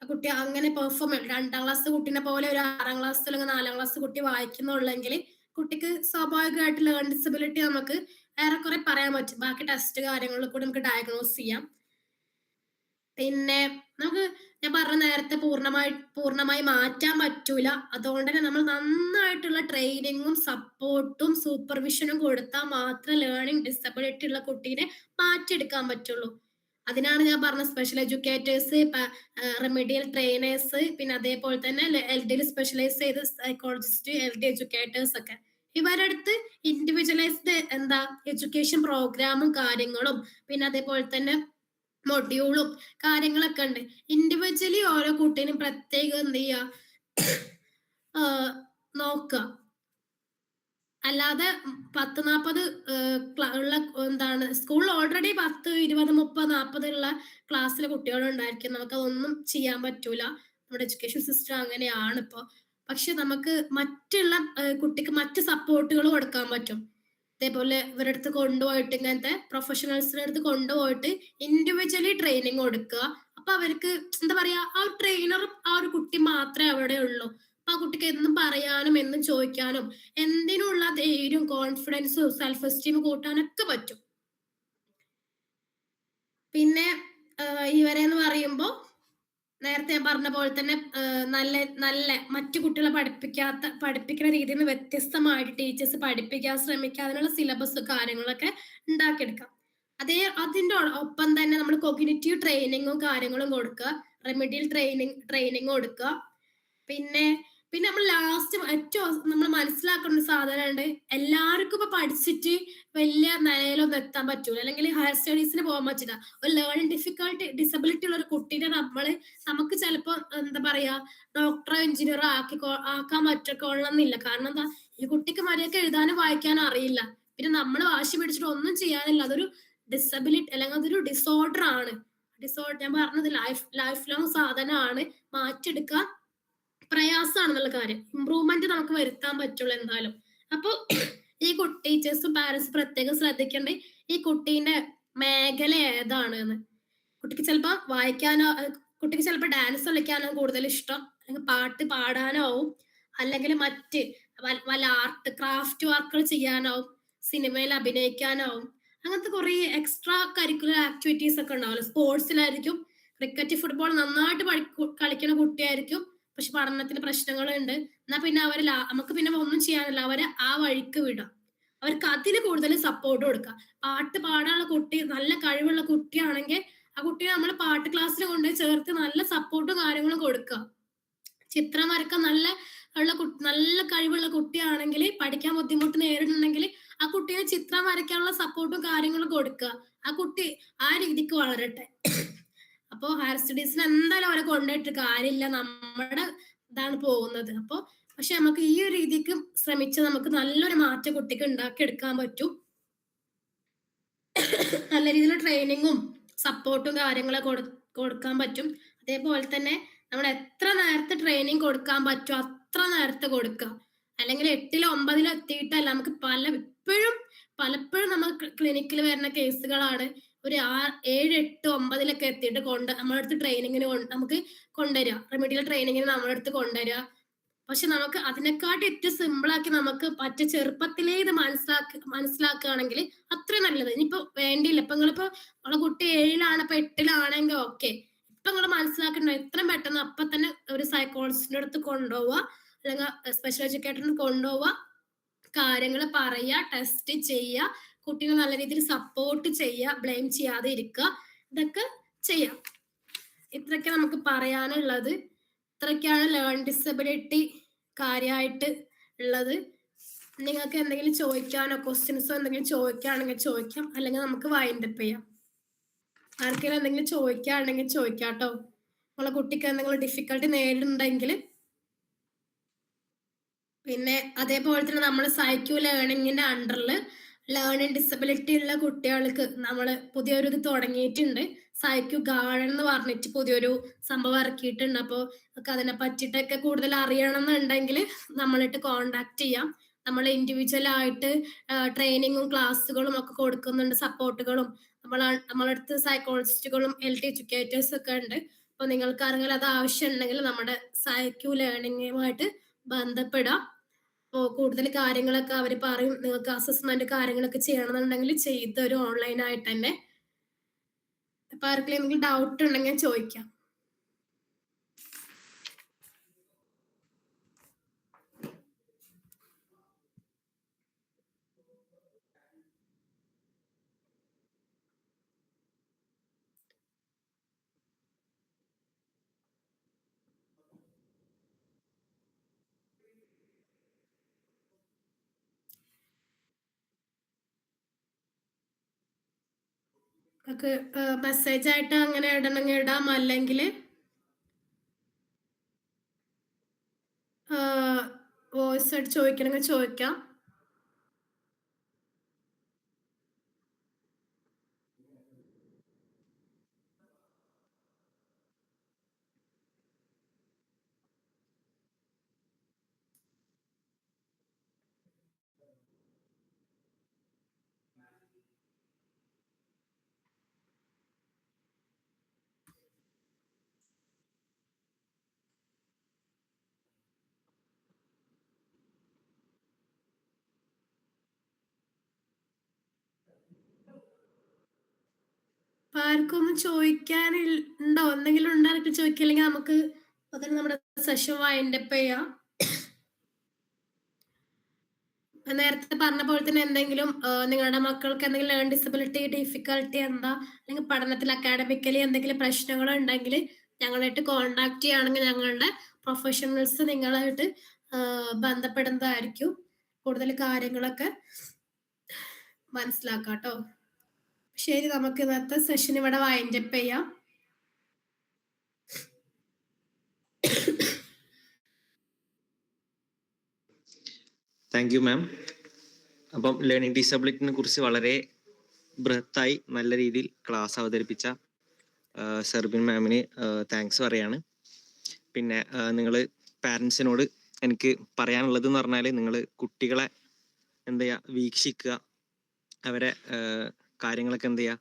ആ കുട്ടി അങ്ങനെ പെർഫോം 2ാം ക്ലാസ് കുട്ടീനെ പോലെ ഒരു 6ാം ക്ലാസ് അല്ലെങ്കിൽ 4ാം ക്ലാസ് കുട്ടി വായിക്കുന്നുള്ളെങ്കിൽ കുട്ടിക്ക് സ്വാഭാവികമായിട്ട് ലേൺ ഡിസബിലിറ്റി നമുക്ക് ഏറെക്കുറെ പറയാൻ പറ്റും. ബാക്കി ടെസ്റ്റ് കാര്യങ്ങളിൽ കൂടി നമുക്ക് ഡയഗ്നോസ് ചെയ്യാം. പിന്നെ നമുക്ക് ഞാൻ പറഞ്ഞ നേരത്തെ പൂർണ്ണമായി മാറ്റാൻ പറ്റൂല. അതുകൊണ്ട് തന്നെ നമ്മൾ നന്നായിട്ടുള്ള ട്രെയിനിങ്ങും സപ്പോർട്ടും സൂപ്പർവിഷനും കൊടുത്താൽ മാത്രമേ ലേണിംഗ് ഡിസബിലിറ്റി ഉള്ള കുട്ടീനെ മാറ്റിയെടുക്കാൻ പറ്റുള്ളൂ. അതിനാണ് ഞാൻ പറഞ്ഞ സ്പെഷ്യൽ എഡ്യൂക്കേറ്റേഴ്സ്, റെമഡിയൽ ട്രെയിനേഴ്സ്, പിന്നെ അതേപോലെ തന്നെ LD സ്പെഷ്യലൈസ് ചെയ്ത സൈക്കോളജിസ്റ്റ്, LD എഡ്യൂക്കേറ്റേഴ്സ് ഒക്കെ. ഇവരുടെ അടുത്ത് ഇൻഡിവിജ്വലൈസ്ഡ് എഡ്യൂക്കേഷൻ പ്രോഗ്രാമും കാര്യങ്ങളും പിന്നെ അതേപോലെ തന്നെ മൊഡ്യൂളും കാര്യങ്ങളൊക്കെ ഉണ്ട്. ഇൻഡിവിജ്വലി ഓരോ കുട്ടീനും പ്രത്യേകം എന്ത് ചെയ്യാ നോക്കുക. അല്ലാതെ 10-40 ഉള്ള സ്കൂളിൽ ഓൾറെഡി 10, 20, 30, 40 ഉള്ള ക്ലാസ്സിലെ കുട്ടികളുണ്ടായിരിക്കും. നമുക്കതൊന്നും ചെയ്യാൻ പറ്റൂല. നമ്മുടെ എഡ്യൂക്കേഷൻ സിസ്റ്റം അങ്ങനെയാണ് ഇപ്പൊ. പക്ഷെ നമുക്ക് മറ്റുള്ള കുട്ടിക്ക് മറ്റ് സപ്പോർട്ടുകൾ കൊടുക്കാൻ പറ്റും. അതേപോലെ ഇവരുടെ അടുത്ത് കൊണ്ടുപോയിട്ട് ഇങ്ങനത്തെ പ്രൊഫഷണൽസിന്റെ അടുത്ത് കൊണ്ടുപോയിട്ട് ഇൻഡിവിജ്വലി ട്രെയിനിങ് കൊടുക്കുക. അപ്പൊ അവർക്ക് എന്താ പറയാ, ആ ഒരു ട്രെയിനറും ആ ഒരു കുട്ടി മാത്രമേ അവിടെ ഉള്ളൂ. അപ്പൊ ആ കുട്ടിക്ക് എന്നും പറയാനും എന്നും ചോദിക്കാനും എന്തിനുള്ള ധൈര്യവും കോൺഫിഡൻസും സെൽഫ് എസ്റ്റീം കൂട്ടാനൊക്കെ പറ്റും. പിന്നെ ഇവരെന്ന് പറയുമ്പോ നേരത്തെ ഞാൻ പറഞ്ഞ പോലെ തന്നെ നല്ല മറ്റു കുട്ടികളെ പഠിപ്പിക്കുന്ന രീതിയിൽ നിന്ന് വ്യത്യസ്തമായിട്ട് ടീച്ചേഴ്സ് പഠിപ്പിക്കാൻ ശ്രമിക്കുക. അതിനുള്ള സിലബസ് കാര്യങ്ങളൊക്കെ ഉണ്ടാക്കിയെടുക്കാം. അതിന്റെ ഒപ്പം തന്നെ നമ്മൾ കോഗ്നിറ്റീവ് ട്രെയിനിങ്ങും കാര്യങ്ങളും കൊടുക്കുക, റെമഡിയൽ ട്രെയിനിങ് കൊടുക്കുക. പിന്നെ നമ്മൾ ലാസ്റ്റ് ഏറ്റവും നമ്മൾ മനസ്സിലാക്കുന്ന ഒരു സാധനമുണ്ട്. എല്ലാവർക്കും ഇപ്പൊ പഠിച്ചിട്ട് വലിയ നിലയിലൊന്നും എത്താൻ പറ്റൂല, അല്ലെങ്കിൽ ഹയർ സ്റ്റഡീസിന് പോകാൻ പറ്റില്ല. ഒരു ലേണിംഗ് ഡിസബിലിറ്റി ഉള്ള ഒരു കുട്ടീനെ നമുക്ക് ചിലപ്പോ എന്താ പറയാ ഡോക്ടറോ എഞ്ചിനീയറോ ആക്കാൻ പറ്റക്കൊള്ളണമെന്നില്ല. കാരണം എന്താ, ഈ കുട്ടിക്ക് മര്യാദക്ക് എഴുതാനും വായിക്കാനും അറിയില്ല. പിന്നെ നമ്മൾ വാശി പിടിച്ചിട്ട് ഒന്നും ചെയ്യാനില്ല. അതൊരു ഡിസബിലിറ്റി അല്ലെങ്കിൽ അതൊരു ഡിസോർഡർ ആണ്. ഞാൻ പറഞ്ഞത് ലൈഫ് ലോങ് സാധനമാണ്. മാറ്റിയെടുക്കാൻ പ്രയാസമാണെന്നുള്ള കാര്യം. ഇമ്പ്രൂവ്മെന്റ് നമുക്ക് വരുത്താൻ പറ്റുള്ളൂ എന്തായാലും. അപ്പൊ ഈ ടീച്ചേഴ്സും പാരന്റ്സും പ്രത്യേകം ശ്രദ്ധിക്കേണ്ടത് ഈ കുട്ടീന്റെ മേഖല ഏതാണ് എന്ന്. കുട്ടിക്ക് ചിലപ്പോ ഡാൻസ് കളിക്കാനോ കൂടുതൽ ഇഷ്ടം, അല്ലെങ്കിൽ പാട്ട് പാടാനാവും, അല്ലെങ്കിൽ മറ്റ് വല്ല ആർട്ട് ക്രാഫ്റ്റ് വർക്കുകൾ ചെയ്യാനാവും, സിനിമയിൽ അഭിനയിക്കാനാവും. അങ്ങനത്തെ കുറെ എക്സ്ട്രാ കരിക്കുലർ ആക്ടിവിറ്റീസ് ഒക്കെ ഉണ്ടാവില്ല. സ്പോർട്സിലായിരിക്കും. ക്രിക്കറ്റ്, ഫുട്ബോൾ നന്നായിട്ട് കളിക്കുന്ന കുട്ടിയായിരിക്കും. പക്ഷെ പഠനത്തിന് പ്രശ്നങ്ങളുണ്ട്. എന്നാ പിന്നെ നമുക്ക് പിന്നെ ഒന്നും ചെയ്യാനില്ല. അവരെ ആ വഴിക്ക് വിടാം. അവർക്ക് അതിന് കൂടുതൽ സപ്പോർട്ട് കൊടുക്കുക. പാട്ട് പാടാനുള്ള കുട്ടി നല്ല കഴിവുള്ള കുട്ടിയാണെങ്കിൽ ആ കുട്ടിയെ നമ്മൾ പാട്ട് ക്ലാസ്സിൽ കൊണ്ടുപോയി ചേർത്ത് നല്ല സപ്പോർട്ടും കാര്യങ്ങളും കൊടുക്കുക. ചിത്രം വരക്കാൻ നല്ല കഴിവുള്ള കുട്ടിയാണെങ്കിൽ, പഠിക്കാൻ ബുദ്ധിമുട്ട് നേരിടുന്നുണ്ടെങ്കിൽ ആ കുട്ടിയെ ചിത്രം വരയ്ക്കാനുള്ള സപ്പോർട്ടും കാര്യങ്ങളും കൊടുക്കുക. ആ കുട്ടി ആ രീതിക്ക് വളരട്ടെ. അപ്പൊ ഹയർ സ്റ്റഡീസിന് എന്തായാലും അവരെ കൊണ്ടുപോയിട്ട് കാര്യമില്ല. നമ്മുടെ ഇതാണ് പോകുന്നത്. പക്ഷെ നമുക്ക് ഈ ഒരു രീതിക്ക് ശ്രമിച്ച് നമുക്ക് നല്ലൊരു മാറ്റം കുട്ടിക്ക് ഉണ്ടാക്കിയെടുക്കാൻ പറ്റും. നല്ല രീതിയിൽ ട്രെയിനിങ്ങും സപ്പോർട്ടും കാര്യങ്ങളൊക്കെ കൊടുക്കാൻ പറ്റും. അതേപോലെ തന്നെ നമ്മൾ എത്ര നേരത്തെ ട്രെയിനിങ് കൊടുക്കാൻ പറ്റും അത്ര നേരത്തെ കൊടുക്കുക. അല്ലെങ്കിൽ 8-ലോ 9-ലോ എത്തിയിട്ടല്ല. നമുക്ക് പലപ്പോഴും നമ്മൾ ക്ലിനിക്കിൽ വരുന്ന കേസുകളാണ് ഒരു 7, 8, 9-ലൊക്കെ എത്തിയിട്ട് നമ്മുടെ അടുത്ത് ട്രെയിനിങ്ങിന് നമുക്ക് കൊണ്ടുവരിക. റെമഡിയൽ ട്രെയിനിങ്ങിന് നമ്മുടെ അടുത്ത് കൊണ്ടുവരിക. പക്ഷെ നമുക്ക് അതിനെക്കാട്ടി ഏറ്റവും സിമ്പിളാക്കി നമുക്ക് ചെറുപ്പത്തിലേ ഇത് മനസ്സിലാക്കുകയാണെങ്കിൽ അത്രയും നല്ലത്. ഇനിയിപ്പോ വേണ്ടിയില്ല. ഇപ്പൊ നിങ്ങളെ കുട്ടി 7-ലാണ്, ഇപ്പൊ 8-ലാണെങ്കിൽ ഓക്കെ. ഇപ്പൊ നിങ്ങൾ മനസ്സിലാക്കണ്ട എത്രയും പെട്ടെന്ന് അപ്പൊ തന്നെ ഒരു സൈക്കോളജിസ്റ്റിന്റെ അടുത്ത് കൊണ്ടുപോവുക, അല്ലെങ്കിൽ സ്പെഷ്യൽ എഡ്യൂക്കേറ്ററിന് കൊണ്ടുപോവുക, കാര്യങ്ങൾ പറയുക, ടെസ്റ്റ് ചെയ്യുക, കുട്ടീനെ നല്ല രീതിയിൽ സപ്പോർട്ട് ചെയ്യുക, ബ്ലെയിം ചെയ്യാതെ ഇരിക്കുക. ഇതൊക്കെ ചെയ്യാം. ഇത്രയൊക്കെ നമുക്ക് പറയാനുള്ളത്. ഇത്രയൊക്കെയാണ് ലേൺ ഡിസബിലിറ്റി കാര്യമായിട്ട് ഉള്ളത്. നിങ്ങൾക്ക് എന്തെങ്കിലും ചോദിക്കാനോ ക്വസ്റ്റ്യൻസോ എന്തെങ്കിലും ചോദിക്കുകയാണെങ്കിൽ ചോദിക്കാം, അല്ലെങ്കിൽ നമുക്ക് വൈൻഡപ്പ് ചെയ്യാം. ആർക്കെങ്കിലും എന്തെങ്കിലും ചോദിക്കുകയാണെങ്കിൽ ചോദിക്കാട്ടോ. നമ്മളെ കുട്ടിക്ക് എന്തെങ്കിലും ഡിഫിക്കൽട്ടി നേരിടുന്നുണ്ടെങ്കിൽ പിന്നെ അതേപോലെ തന്നെ നമ്മൾ സൈക്യു ലേണിംഗിന്റെ അണ്ടറിൽ ലേണിംഗ് ഡിസബിലിറ്റി ഉള്ള കുട്ടികൾക്ക് നമ്മൾ പുതിയൊരു ഇത് തുടങ്ങിയിട്ടുണ്ട്. സൈക്യു ഗാർഡൻ എന്ന് പറഞ്ഞിട്ട് പുതിയൊരു സംഭവം ഇറക്കിയിട്ടുണ്ട്. അപ്പോൾ ഒക്കെ അതിനെ പറ്റിയിട്ടൊക്കെ കൂടുതൽ അറിയണം എന്നുണ്ടെങ്കിൽ നമ്മളിട്ട് കോണ്ടാക്ട് ചെയ്യാം. നമ്മൾ ഇൻഡിവിജ്വൽ ആയിട്ട് ട്രെയിനിങ്ങും ക്ലാസ്സുകളും ഒക്കെ കൊടുക്കുന്നുണ്ട്, സപ്പോർട്ടുകളും. നമ്മളടുത്ത് സൈക്കോളജിസ്റ്റുകളും എഡ്യൂക്കേറ്റേഴ്സും ഒക്കെ ഉണ്ട്. അപ്പോൾ നിങ്ങൾക്ക് ആരെങ്കിലും അത് ആവശ്യമുണ്ടെങ്കിൽ നമ്മുടെ സൈക്യു ലേണിംഗുമായിട്ട് ബന്ധപ്പെടാം. അപ്പോൾ കൂടുതൽ കാര്യങ്ങളൊക്കെ അവർ പറയും. നിങ്ങൾക്ക് അസസ്മെന്റ് കാര്യങ്ങളൊക്കെ ചെയ്യണമെന്നുണ്ടെങ്കിൽ ചെയ്ത് തരും ഓൺലൈനായിട്ട് തന്നെ. അപ്പൊ ആർക്കെങ്കിലും എന്തെങ്കിലും ഡൗട്ട് ഉണ്ടെങ്കിൽ ചോദിക്കാം. നിങ്ങൾക്ക് മെസ്സേജ് ആയിട്ട് അങ്ങനെ ഇടണമെങ്കിൽ ഇടാം, അല്ലെങ്കിൽ വോയിസ് ആയിട്ട് ചോദിക്കണമെങ്കിൽ ചോദിക്കാം. അപ്പൊ ആർക്കും ഒന്നും ചോദിക്കാനുണ്ടോ? എന്തെങ്കിലും ഉണ്ടായിരിക്കും ചോദിക്കില്ലെങ്കിൽ നമുക്ക് അതിന് നമ്മുടെ സെഷൻ വൈൻഡപ്പ് ചെയ്യാം. നേരത്തെ പറഞ്ഞ പോലെ തന്നെ എന്തെങ്കിലും നിങ്ങളുടെ മക്കൾക്ക് എന്തെങ്കിലും ലേൺ ഡിസബിലിറ്റി ഡിഫിക്കൽട്ടി എന്താ, അല്ലെങ്കിൽ പഠനത്തിൽ അക്കാഡമിക്കലി എന്തെങ്കിലും പ്രശ്നങ്ങൾ ഉണ്ടെങ്കിൽ ഞങ്ങളായിട്ട് കോണ്ടാക്ട് ചെയ്യുകയാണെങ്കിൽ ഞങ്ങളുടെ പ്രൊഫഷണൽസ് നിങ്ങളായിട്ട് ബന്ധപ്പെടുന്നതായിരിക്കും. കൂടുതൽ കാര്യങ്ങളൊക്കെ മനസ്സിലാക്കാം കേട്ടോ. ശരി, നമുക്ക് ഇന്നത്തെ സെഷൻ ഇവിടെ വൈൻഡപ്പ് ചെയ്യാം. Thank you ma'am. അപ്പം ലേണിംഗ് ഡിസബിലിറ്റിനെ കുറിച്ച് വളരെ ബൃഹത്തായി നല്ല രീതിയിൽ ക്ലാസ് അവതരിപ്പിച്ച സെർബിൻ മാമിന് താങ്ക്സ് പറയാണ്. പിന്നെ നിങ്ങൾ പാരൻസിനോട് എനിക്ക് പറയാനുള്ളത് എന്ന് പറഞ്ഞാൽ, നിങ്ങൾ കുട്ടികളെ എന്ത് ചെയ്യുക, വീക്ഷിക്കുക, അവരെ കാര്യങ്ങളൊക്കെ എന്ത് ചെയ്യുക,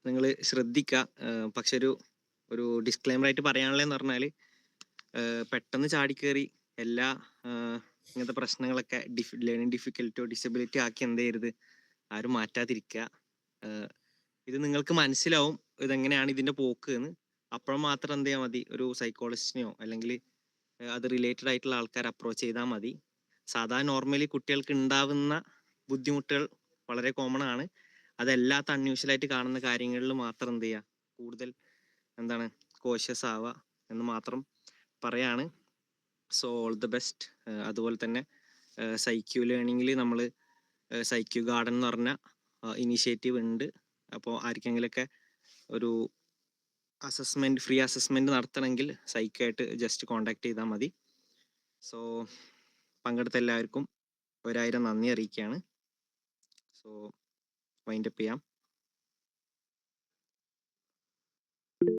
നിങ്ങൾ ശ്രദ്ധിക്കുക. പക്ഷെ ഒരു ഡിസ്ക്ലെയിമറായിട്ട് പറയാനുള്ളതെന്ന് പറഞ്ഞാൽ, പെട്ടെന്ന് ചാടിക്കേറി എല്ലാ ഇങ്ങനത്തെ പ്രശ്നങ്ങളൊക്കെ ലേണിംഗ് ഡിഫിക്കൽറ്റോ ഡിസബിലിറ്റി ആക്കി എന്ത് ചെയ്യരുത്, ആരും മാറ്റാതിരിക്കുക. ഇത് നിങ്ങൾക്ക് മനസ്സിലാവും ഇതെങ്ങനെയാണ് ഇതിൻ്റെ പോക്ക് എന്ന്. അപ്പോഴും മാത്രം എന്ത് ചെയ്യാൽ മതി, ഒരു സൈക്കോളജിസ്റ്റിനെയോ അല്ലെങ്കിൽ അത് റിലേറ്റഡ് ആയിട്ടുള്ള ആൾക്കാരെ അപ്രോച്ച് ചെയ്താൽ മതി. സാധാരണ നോർമലി കുട്ടികൾക്ക് ഉണ്ടാവുന്ന ബുദ്ധിമുട്ടുകൾ വളരെ കോമൺ ആണ്. അതല്ലാത്ത അൺയൂഷ്വലായിട്ട് കാണുന്ന കാര്യങ്ങളിൽ മാത്രം എന്ത് ചെയ്യുക, കൂടുതൽ എന്താണ് കോഷ്യസ് ആവുക എന്ന് മാത്രം പറയാണ്. So all the best. അതുപോലെ തന്നെ സൈക്യു ലേണിങ്ങിൽ നമ്മൾ സൈക്യു ഗാർഡൻ എന്ന് പറഞ്ഞ ഇനീഷ്യേറ്റീവ് ഉണ്ട്. അപ്പോൾ ആർക്കെങ്കിലൊക്കെ ഒരു അസസ്മെൻറ്റ്, ഫ്രീ അസസ്മെൻറ്റ് നടത്തണമെങ്കിൽ സൈക്യു ആയിട്ട് ജസ്റ്റ് കോണ്ടാക്ട് ചെയ്താൽ മതി. സോ പങ്കെടുത്ത എല്ലാവർക്കും 1000 നന്ദി അറിയിക്കുകയാണ്. സോ വൈൻഡപ്പ് ചെയ്യാം.